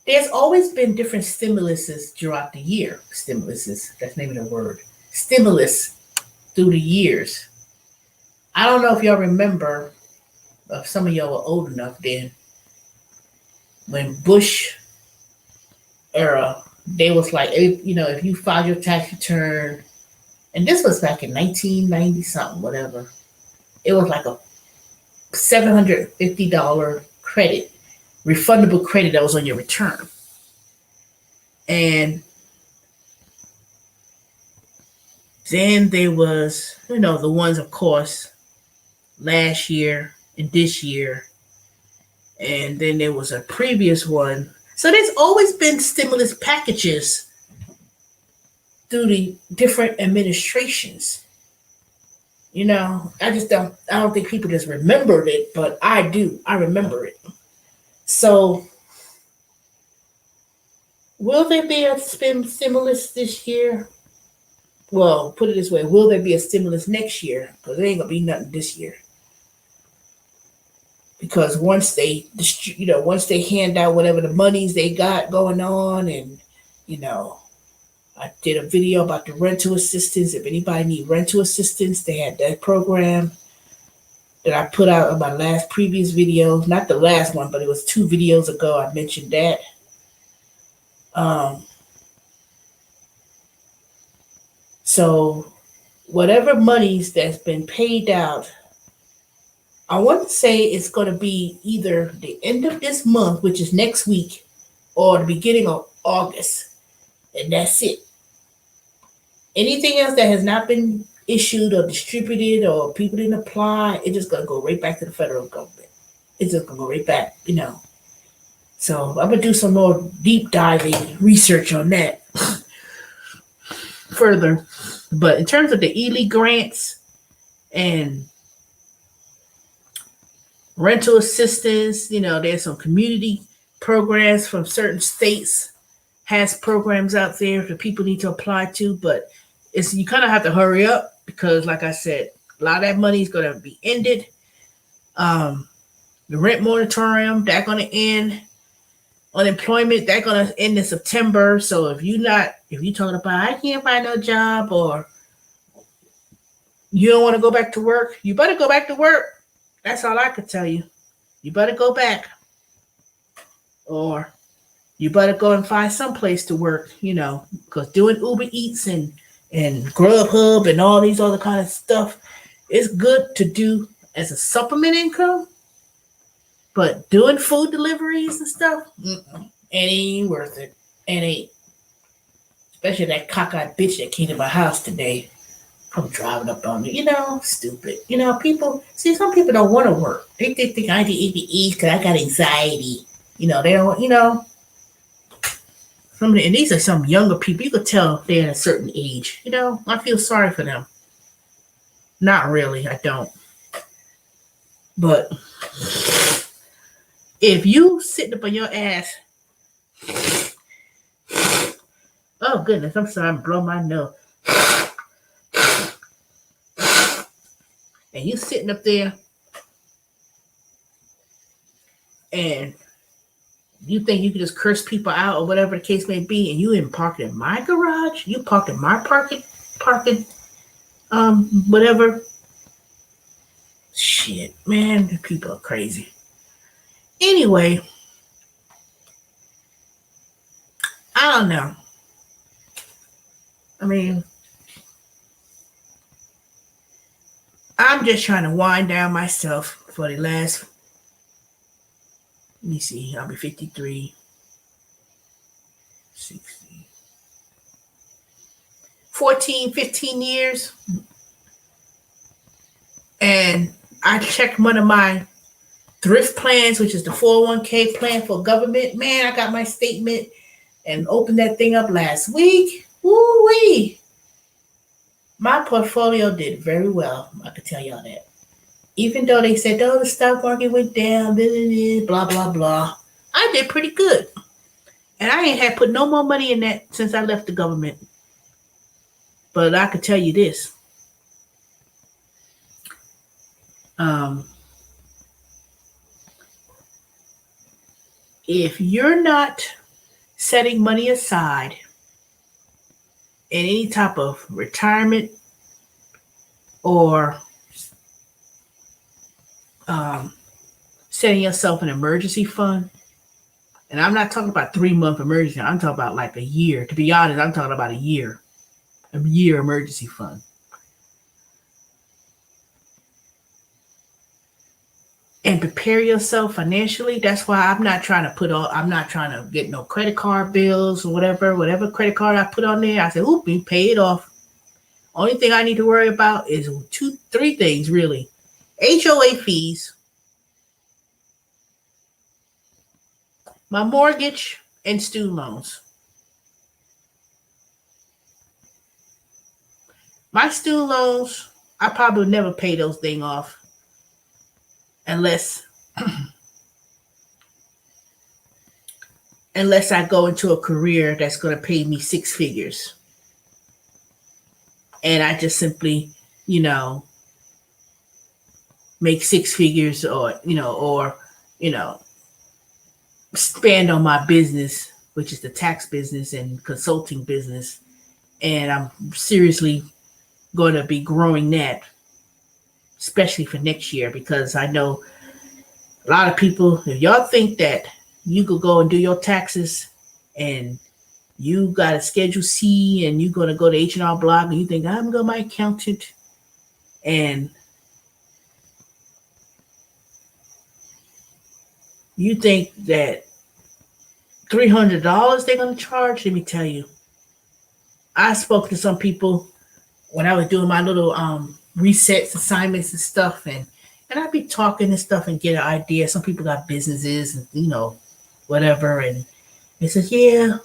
there's always been different stimuluses throughout the year. Stimuluses, that's the name of the word. Stimulus through the years. I don't know if y'all remember, if some of y'all were old enough then, when Bush era, they was like, if you filed your tax return, and this was back in 1990 something, whatever. It was like $750 credit, refundable credit that was on your return. And then there was, the ones, of course, last year and this year. And then there was a previous one. So there's always been stimulus packages through the different administrations. I don't think people just remembered it, but I do. I remember it. So will there be a stimulus this year? Well, put it this way: will there be a stimulus next year? Because there ain't gonna be nothing this year. Because once they hand out whatever the monies they got going on, and I did a video about the rental assistance. If anybody need rental assistance, they had that program that I put out on my last previous video. Not the last one, but it was 2 videos ago. I mentioned that. So whatever monies that's been paid out, I want to say it's going to be either the end of this month, which is next week, or the beginning of August. And that's it. Anything else that has not been issued or distributed or people didn't apply, it's just going to go right back to the federal government. It's just going to go right back, So I'm going to do some more deep diving research on that further. But in terms of the ELE grants and rental assistance, there's some community programs from certain states, has programs out there that people need to apply to, but you kind of have to hurry up because, like I said, a lot of that money is going to be ended. The rent moratorium, that's going to end. Unemployment, that's going to end in September. So if you're talking about, I can't find no job, or you don't want to go back to work, you better go back to work. That's all I could tell you. You better go back. Or you better go and find some place to work, because doing Uber Eats and Grubhub and all these other kind of stuff is good to do as a supplement income. But doing food deliveries and stuff, it ain't worth it. It ain't. Especially that cockeyed bitch that came to my house today. I'm driving up on me, stupid. People, some people don't want to work. They think I need to eat because I got anxiety. They don't, and these are some younger people. You could tell they're at a certain age. I feel sorry for them. Not really, I don't. But if you sitting up on your ass, oh goodness, I'm sorry, I'm blowing my nose. And you sitting up there and you think you can just curse people out or whatever the case may be, and you didn't park in my garage, you parked in my parking, whatever. Shit, man, people are crazy. Anyway, I don't know. I mean, I'm just trying to wind down myself for the last, let me see, I'll be 53, 60, 14, 15 years. And I checked one of my thrift plans, which is the 401k plan for government. Man, I got my statement and opened that thing up last week. Woo-wee. My portfolio did very well. I can tell y'all that. Even though they said, the stock market went down, blah, blah, blah. I did pretty good. And I ain't had put no more money in that since I left the government. But I could tell you this. If you're not setting money aside in any type of retirement or setting yourself an emergency fund, and I'm not talking about 3-month emergency, I'm talking about like a year. To be honest, I'm talking about a year emergency fund. and prepare yourself financially. That's why I'm not trying to get no credit card bills or whatever credit card I put on there. I said, oop, you pay it off. Only thing I need to worry about is three things really. HOA fees, my mortgage, and student loans. My student loans, I probably never pay those things off unless unless I go into a career that's going to pay me six figures. And I just simply, you know, make six figures you know, expand on my business, which is the tax business and consulting business. And I'm seriously going to be growing that, especially for next year, because I know a lot of people, if y'all think that you could go and do your taxes and you got a Schedule C and you're going to go to H&R Block and you think, I'm going to my accountant and you think that $300 they're going to charge, let me tell you, I spoke to some people when I was doing my little resets, assignments and stuff, and I'd be talking and stuff and get an idea. Some people got businesses and whatever, and they said, yeah,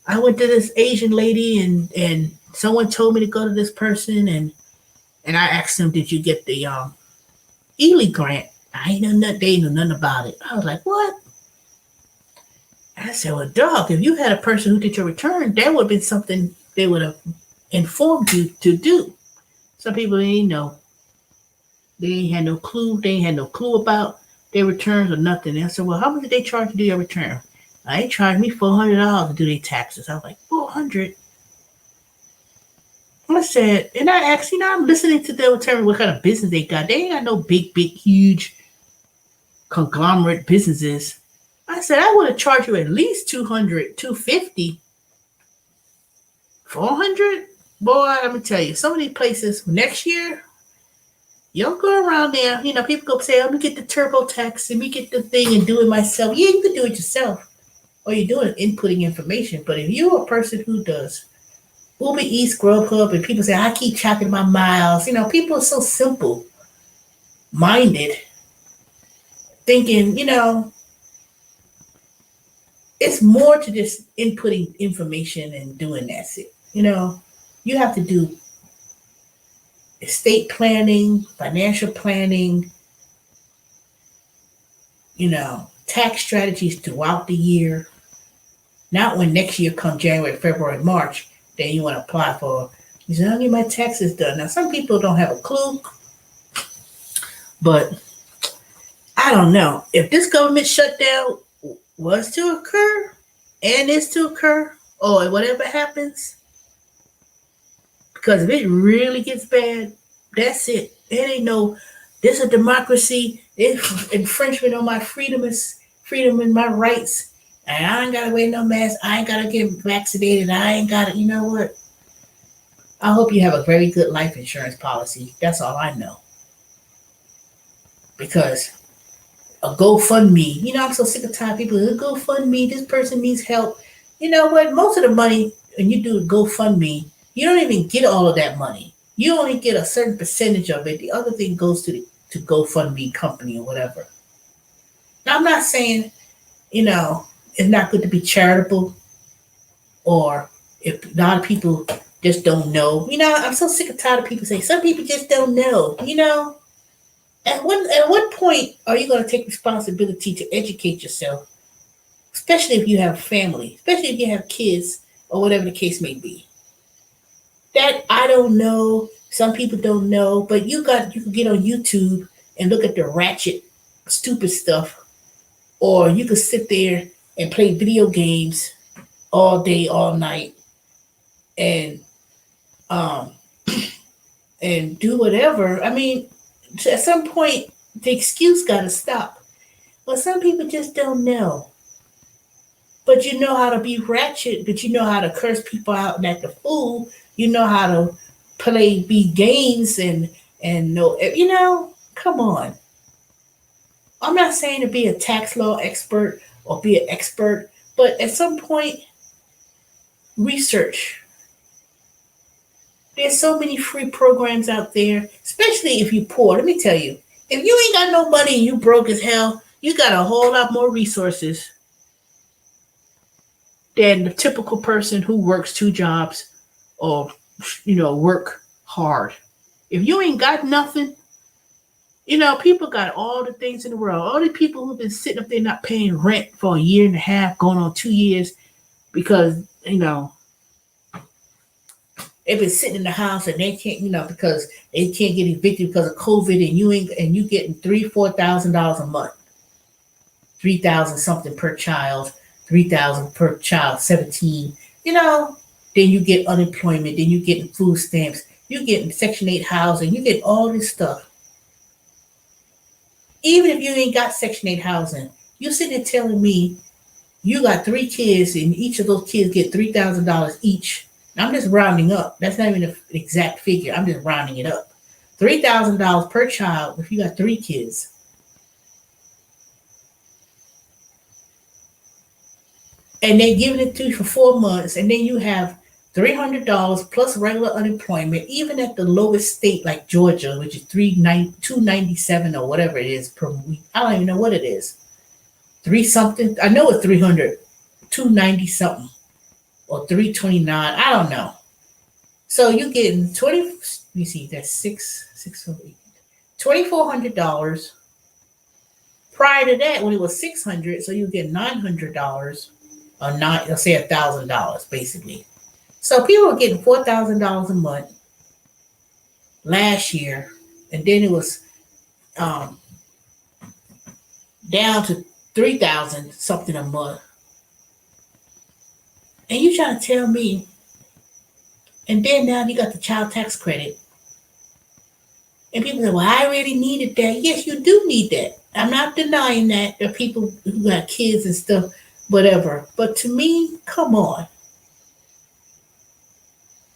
I went to this Asian lady and someone told me to go to this person and I asked them, did you get the Ely grant? I ain't know nothing. They ain't know nothing about it. I was like, what? I said, well, dog, if you had a person who did your return, that would have been something they would have informed you to do. Some people didn't know. They ain't had no clue. They ain't had no clue about their returns or nothing. And I said, well, how much did they charge to do your return? They charged me $400 to do their taxes. I was like, 400. I said, and I asked, I'm listening to them tell me what kind of business they got. They ain't got no big, huge conglomerate businesses. I said, I would have charged you at least 200, 250, 400. Boy, let me tell you, some of these places next year, you don't go around there. People go say, let me get the TurboTax, let me get the thing and do it myself. Yeah, you can do it yourself. Or you're doing inputting information. But if you're a person who does Uber Eats, Grubhub, and people say, I keep tracking my miles. People are so simple minded, thinking, it's more to just inputting information and doing that's it. You have to do estate planning, financial planning, tax strategies throughout the year. Not when next year comes January, February, March, then you want to apply for, you say, I need my taxes done. Now, some people don't have a clue, but I don't know. If this government shutdown was to occur and is to occur, or whatever happens, because if it really gets bad, that's it. It ain't no, this is a democracy, it's infringement on my freedom and my rights. And I ain't gotta wear no mask. I ain't gotta get vaccinated. I ain't gotta, you know what? I hope you have a very good life insurance policy. That's all I know. Because a GoFundMe, I'm so sick of tired of people. GoFundMe, this person needs help. You know what? Most of the money, when you do a GoFundMe, you don't even get all of that money. You only get a certain percentage of it. The other thing goes to GoFundMe company or whatever. Now, I'm not saying, it's not good to be charitable, or if a lot of people just don't know. I'm so sick and tired of people saying some people just don't know. At what point are you going to take responsibility to educate yourself, especially if you have family, especially if you have kids or whatever the case may be? That I don't know. Some people don't know, but you can get on YouTube and look at the ratchet, stupid stuff, or you can sit there and play video games all day, all night, and and do whatever. I mean, at some point, the excuse got to stop. But some people just don't know. But you know how to be ratchet, but you know how to curse people out and act a fool. You know how to be games and know, come on. I'm not saying to be a tax law expert or be an expert, but at some point, research. There's so many free programs out there, especially if you're poor. Let me tell you, if you ain't got no money and you broke as hell, you got a whole lot more resources than the typical person who works two jobs or work hard. If you ain't got nothing, people got all the things in the world. All the people who've been sitting up there not paying rent for a year and a half, going on 2 years, because they've been sitting in the house and they can't, because they can't get evicted because of COVID, and you getting $3,000-$4,000 a month, 3,000 something per child, 3,000 per child, 17. Then you get unemployment, then you getting food stamps, you getting Section 8 housing, you get all this stuff. Even if you ain't got Section 8 housing, you sitting there telling me you got 3 kids and each of those kids get $3,000 each. I'm just rounding up. That's not even an exact figure. I'm just rounding it up. $3,000 per child if you got 3 kids. And they're giving it to you for 4 months, and then you have $300 plus regular unemployment, even at the lowest state like Georgia, which is $297 or whatever it is per week. I don't even know what it is. 3 something. I know it's 300, 290 something, or 329. I don't know. So you're getting 20. Let me see. That's $2,400. Prior to that, when it was $600, so you get $900, or let's say $1,000 basically. So people were getting $4,000 a month last year, and then it was down to 3,000 something a month. And you trying to tell me, and then now you got the child tax credit. And people say, well, I really needed that. Yes, you do need that. I'm not denying that. There are people who got kids and stuff, whatever. But to me, come on.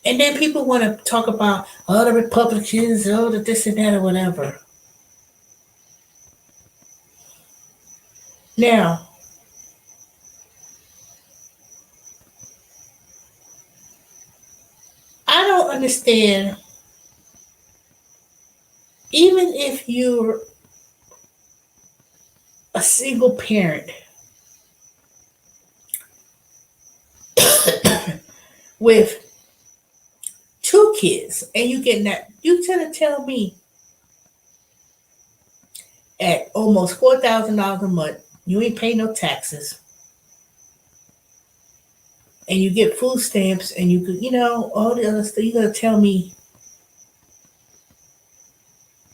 And then people want to talk about the Republicans, the this and that or whatever. Now, I don't understand, even if you're a single parent with 2 kids and you getting that, you tend to tell me at almost $4,000 a month, you ain't pay no taxes, and you get food stamps, and you could, all the other stuff. You gotta tell me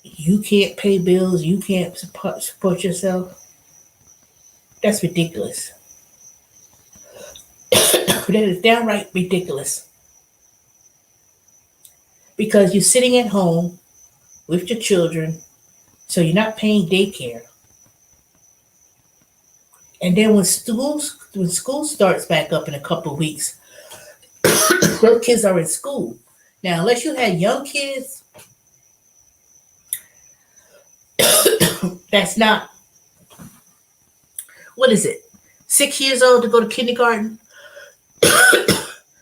you can't pay bills, you can't support yourself. That's ridiculous. That is downright ridiculous. Because you're sitting at home with your children, so you're not paying daycare. And then when school starts back up in a couple of weeks, those kids are in school. Now, unless you had young kids, that's not, what is it, 6 years old to go to kindergarten?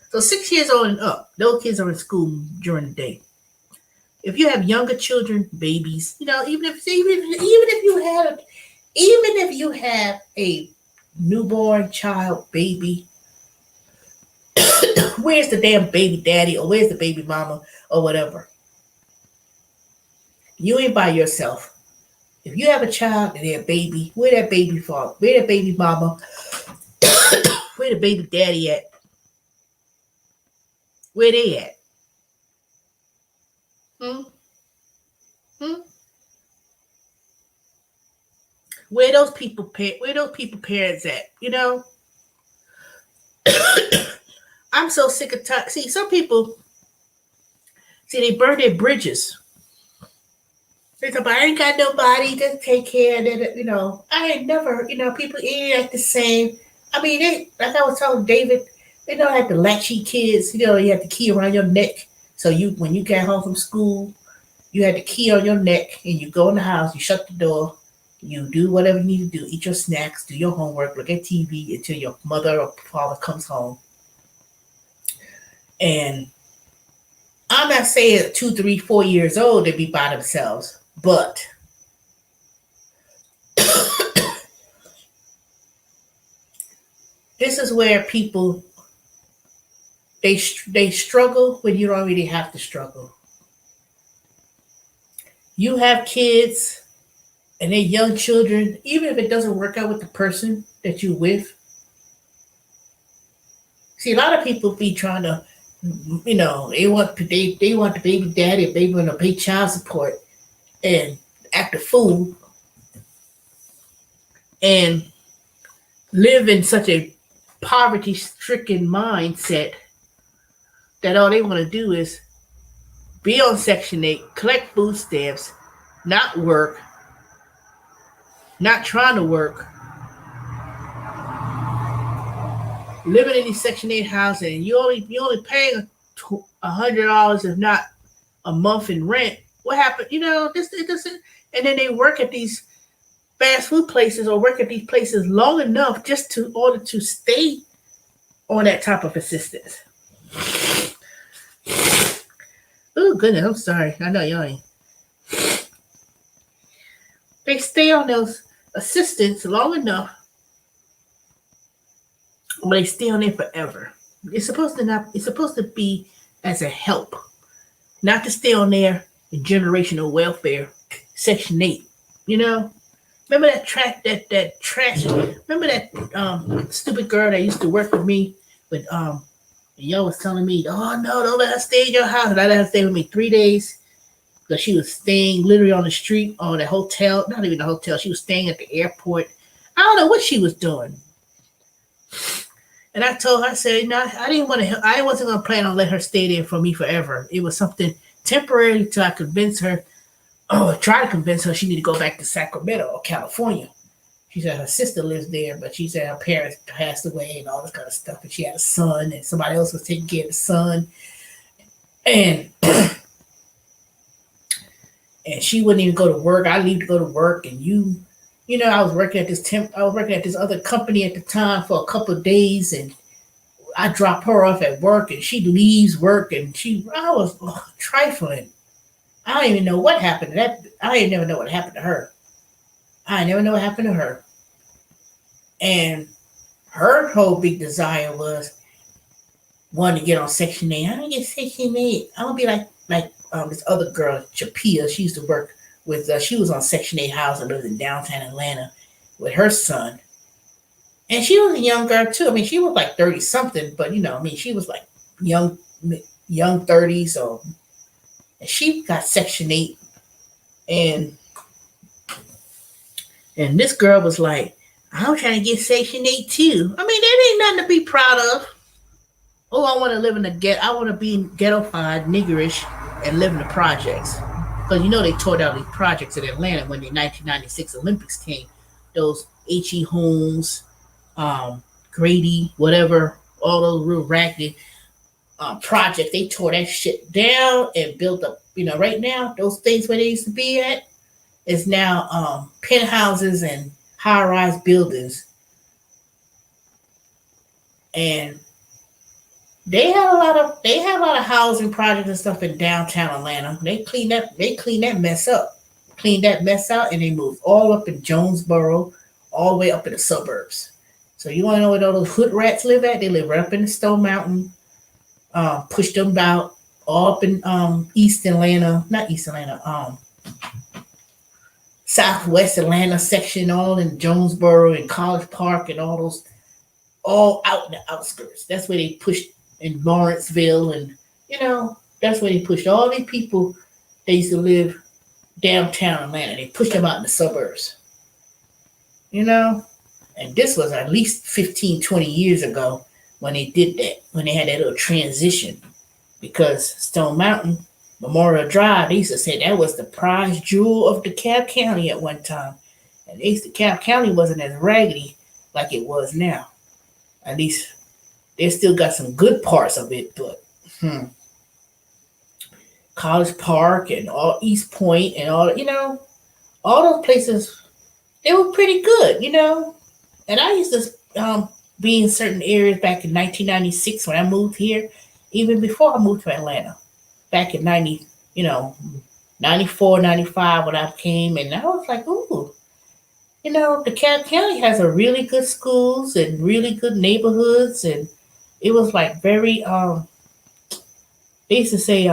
So 6 years old and up, those kids are in school during the day. If you have younger children, babies, even if you have a newborn child, baby, where's the damn baby daddy, or where's the baby mama, or whatever? You ain't by yourself. If you have a child and they're a baby, where that baby father, where that baby mama, where the baby daddy at? Where they at? Where those people parents at? I'm so sick of talk. See, some people they burn their bridges. They talk about, I ain't got nobody to take care of it. I ain't never, people ain't act the same. I mean, like I was telling David, they don't have the latchy kids. You have the key around your neck. So when you get home from school, you had the key on your neck, and you go in the house, you shut the door, You do whatever you need to do. Eat your snacks, do your homework, look at TV until your mother or father comes home. And I'm not saying at 2, 3, 4 years old they be by themselves, but this is where people they struggle when you don't really have to struggle. You have kids and they're young children, even if it doesn't work out with the person that you're with. See, a lot of people be trying to, they want the baby daddy, they want to pay child support and act a fool and live in such a poverty stricken mindset that all they want to do is be on Section 8, collect food stamps, not work, not trying to work, living in these Section 8 houses, and you only paying $100 if not a month in rent. What happened? This it doesn't. And then they work at these fast food places or work at these places long enough just to order to stay on that type of assistance. Oh goodness, I'm sorry. I know y'all ain't. They stay on those assistance long enough, but they stay on there forever. It's supposed to not. It's supposed to be as a help, not to stay on there in generational welfare, Section 8. You know, remember that trash. Remember that stupid girl that used to work with me, but y'all was telling me, oh no, don't let her stay in your house. And I let her stay with me 3 days because she was staying literally on the street, on the hotel, not even the hotel. She was staying at the airport. I don't know what she was doing. And I told her, I said, no, I didn't want to. I wasn't going to plan on letting her stay there for me forever. It was something temporary till I convince her, try to convince her she need to go back to Sacramento or California. She said her sister lives there, but she said her parents passed away and all this kind of stuff. And she had a son, and somebody else was taking care of the son. And and she wouldn't even go to work. I leave to go to work, and I was working at this other company at the time for a couple of days, and I drop her off at work, and she leaves work, and I was trifling. I don't even know what happened to that. I ain't never know what happened to her. I never know what happened to her. And her whole big desire was wanting to get on Section 8. I don't get Section 8. I don't be like this other girl, Chapia. She used to work with. She was on Section 8 house and lived in downtown Atlanta with her son. And she was a young girl too. I mean, she was like 30 something, but she was like young 30s. So and she got Section 8, and this girl was like, I'm trying to get Section 8 too. I mean, that ain't nothing to be proud of. Oh, I want to live in the ghetto. I want to be ghettofied, niggerish, and live in the projects. Because they tore down these projects in Atlanta when the 1996 Olympics came. Those H.E. Holmes, Grady, whatever, all those real raggedy projects, they tore that shit down and built up. Right now, those things where they used to be at is now penthouses and high-rise buildings. And they have a lot of housing projects and stuff in downtown Atlanta. They clean that mess up. Clean that mess out, and they moved all up in Jonesboro, all the way up in the suburbs. So you want to know where all those hood rats live at? They live right up in the Stone Mountain. Pushed them out all up in East Atlanta, not East Atlanta, Southwest Atlanta section, all in Jonesboro and College Park and all those, all out in the outskirts. That's where they pushed in Lawrenceville, and that's where they pushed all these people. They used to live downtown Atlanta. They pushed them out in the suburbs. And this was at least 15, 20 years ago when they did that, when they had that little transition, because Stone Mountain, Memorial Drive, they used to say that was the prize jewel of DeKalb County at one time. And DeKalb County wasn't as raggedy like it was now. At least they still got some good parts of it, but College Park and all East Point and all those places They were pretty good, you know. And I used to be in certain areas back in 1996 when I moved here, even before I moved to Atlanta, back in 90, you know, 94, 95 when I came. And I was like, ooh, you know, DeKalb County has a really good schools and really good neighborhoods. And it was like very, they used to say,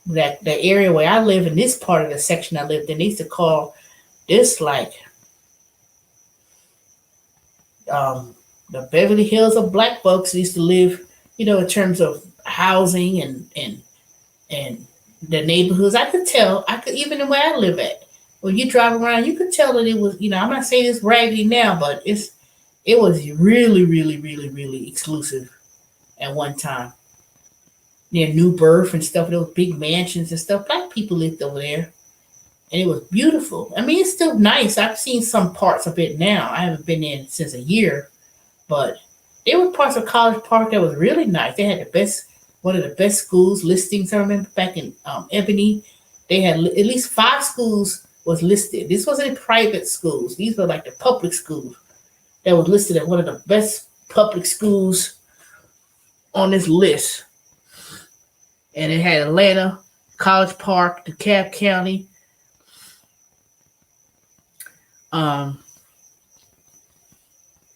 that the area where I live in, this part of the section I lived in, they used to call this like um, the Beverly Hills of black folks used to live, you know, in terms of housing and the neighborhoods. I could tell, I could even where I live at. When you drive around, you could tell that it was, you know, I'm not saying it's raggedy now, but it was really, really, really, really exclusive at one time. Near New Birth and stuff, those big mansions and stuff. Black people lived over there. And it was beautiful. I mean, it's still nice. I've seen some parts of it now. I haven't been in since a year, but there were parts of College Park that was really nice. They had the best, one of the best schools listings. I remember back in Ebony, they had at least 5 schools was listed. This wasn't private schools. These were like the public schools that was listed as one of the best public schools on this list. And it had Atlanta, College Park, DeKalb County. Um,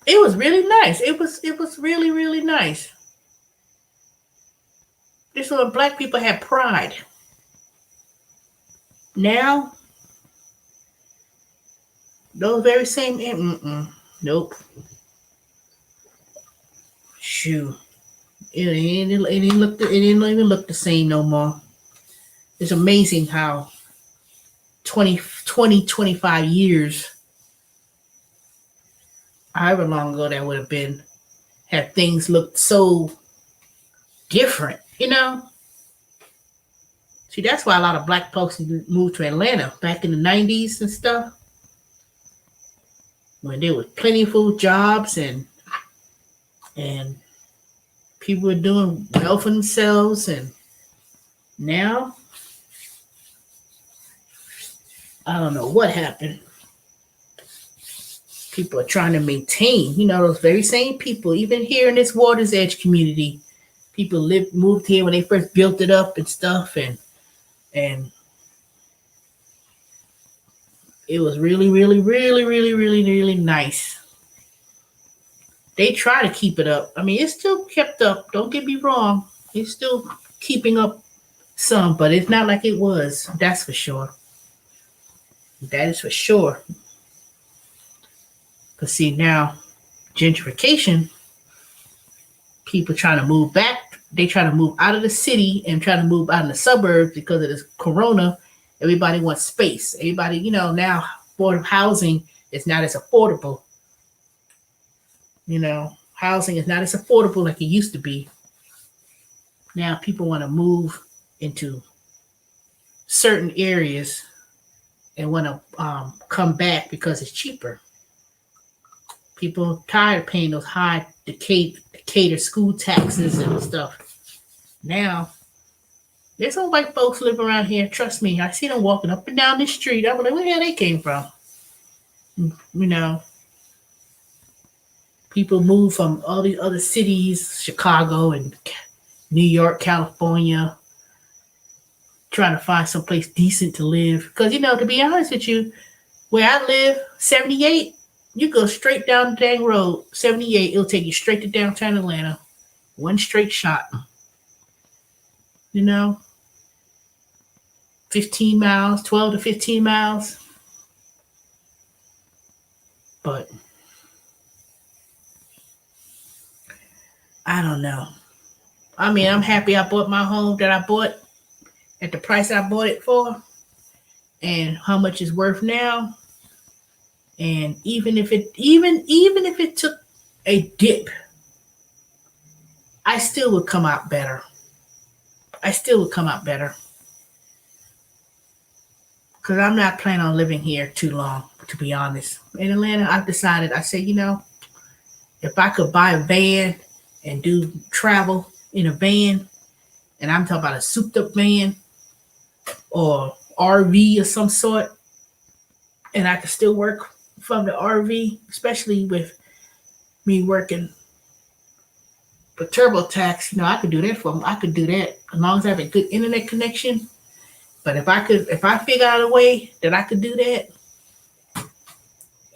it was really nice. It was really, really nice. This is when black people had pride. Now, those very same nope. Shoo. It didn't even look the same no more. It's amazing how 25 years, however long ago that would have been, had things looked so different, you know? See, that's why a lot of black folks moved to Atlanta back in the 90s and stuff, when there was plentiful jobs and people were doing well for themselves. And now, I don't know what happened. People are trying to maintain, you know, those very same people, even here in this Waters Edge community. People moved here when they first built it up and stuff, and it was really, really, really, really, really, really nice. They try to keep it up. I mean, it's still kept up. Don't get me wrong. It's still keeping up some, but it's not like it was. That's for sure. That is for sure. Because see, now, gentrification, people trying to move back. They try to move out of the city and try to move out in the suburbs because of this corona. Everybody wants space. Everybody, you know, now affordable housing is not as affordable. You know, housing is not as affordable like it used to be. Now people want to move into certain areas and want to come back because it's cheaper. People tired of paying those high Decatur school taxes and stuff. Now, there's some white folks live around here. Trust me, I see them walking up and down this street. I'm like, where the hell they came from? You know, people move from all these other cities, Chicago and New York, California, trying to find someplace decent to live. Because, you know, to be honest with you, where I live, 78, you go straight down the dang road, 78, it'll take you straight to downtown Atlanta. One straight shot. You know, 15 miles, 12 to 15 miles. But I don't know. I mean, I'm happy I bought my home that I bought at the price I bought it for and how much it's worth now. And even if it took a dip, I still would come out better. I still would come out better. Because I'm not planning on living here too long, to be honest. In Atlanta, I've decided, I say, you know, if I could buy a van and do travel in a van, and I'm talking about a souped up van or RV of some sort, and I could still work from the RV, especially with me working for TurboTax. I could do that for them. I could do that as long as I have a good internet connection. But if I figure out a way that I could do that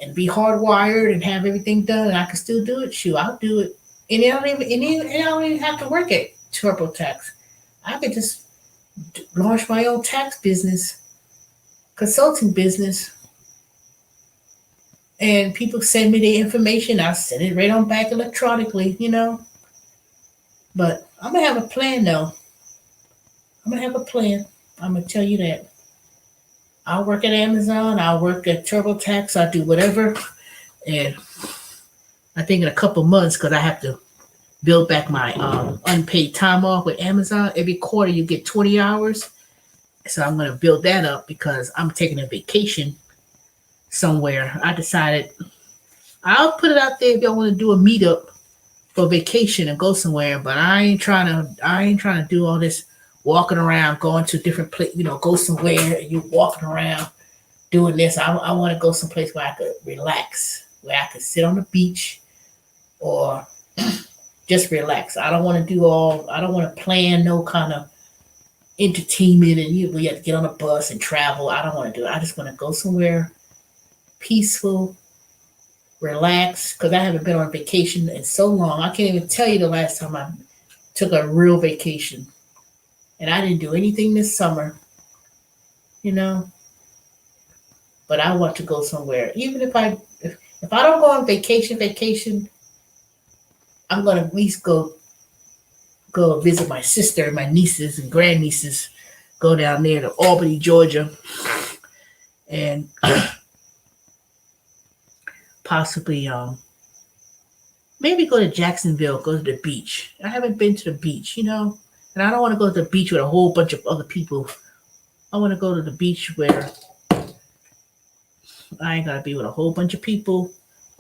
and be hardwired and have everything done, and I could still do it, shoot, I'll do it. And I don't even have to work at TurboTax. I could just launch my own tax business, consulting business, and people send me the information. I send it right on back electronically. But I'm gonna have a plan though. I'm gonna have a plan. I'm gonna tell you that. I'll work at Amazon. I'll work at TurboTax. I'll do whatever. And I think in a couple months, because I have to build back my unpaid time off with Amazon. Every quarter you get 20 hours. So I'm going to build that up because I'm taking a vacation somewhere. I decided I'll put it out there if y'all want to do a meetup for vacation and go somewhere. But I ain't trying to do all this walking around, going to different place, go somewhere and you walking around doing this. I want to go someplace where I could relax, where I could sit on the beach or just relax. I don't want to plan no kind of entertainment and we have to get on a bus and travel. I don't want to do it. I just want to go somewhere peaceful, relax, because I haven't been on vacation in so long. I can't even tell you the last time I took a real vacation. And I didn't do anything this summer, but I want to go somewhere. Even if I don't go on vacation, I'm gonna at least go visit my sister and my nieces and grandnieces. Go down there to Albany, Georgia, and possibly maybe go to Jacksonville, go to the beach. I haven't been to the beach, and I don't want to go to the beach with a whole bunch of other people. I want to go to the beach where I ain't gotta be with a whole bunch of people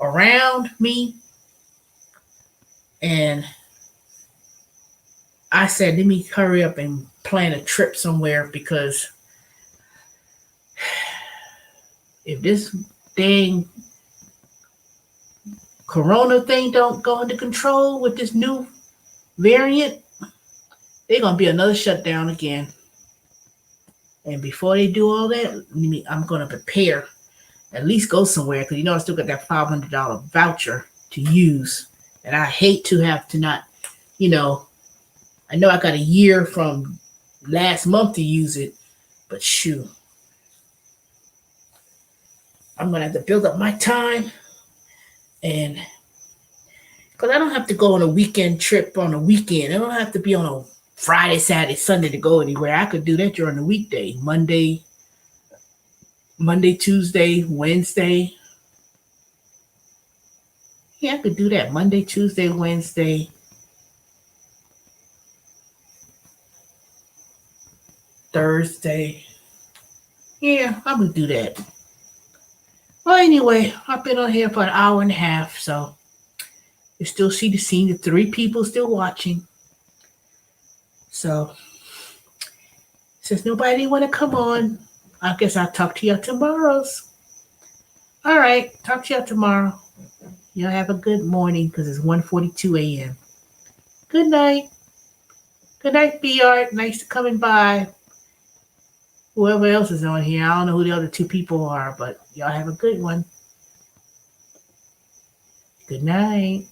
around me. And I said, let me hurry up and plan a trip somewhere because if this dang corona thing don't go into control with this new variant, they're going to be another shutdown again. And before they do all that, I'm going to prepare, at least go somewhere because I still got that $500 voucher to use. And I hate to have to not, I know I got a year from last month to use it, but shoot. I'm going to have to build up my time and because I don't have to go on a weekend trip on a weekend. I don't have to be on a Friday, Saturday, Sunday to go anywhere. I could do that during the weekday, Monday, Tuesday, Wednesday. Yeah, I could do that Monday, Tuesday, Wednesday. Thursday. Yeah, I'm going to do that. Well, anyway, I've been on here for an hour and a half, so you still see the scene. The 3 people still watching. So, since nobody want to come on, I guess I'll talk to y'all tomorrow. All right, talk to y'all tomorrow. Y'all have a good morning because it's 1:42 a.m. Good night. Good night, B-Art. Nice to coming by. Whoever else is on here, I don't know who the other 2 people are, but y'all have a good one. Good night.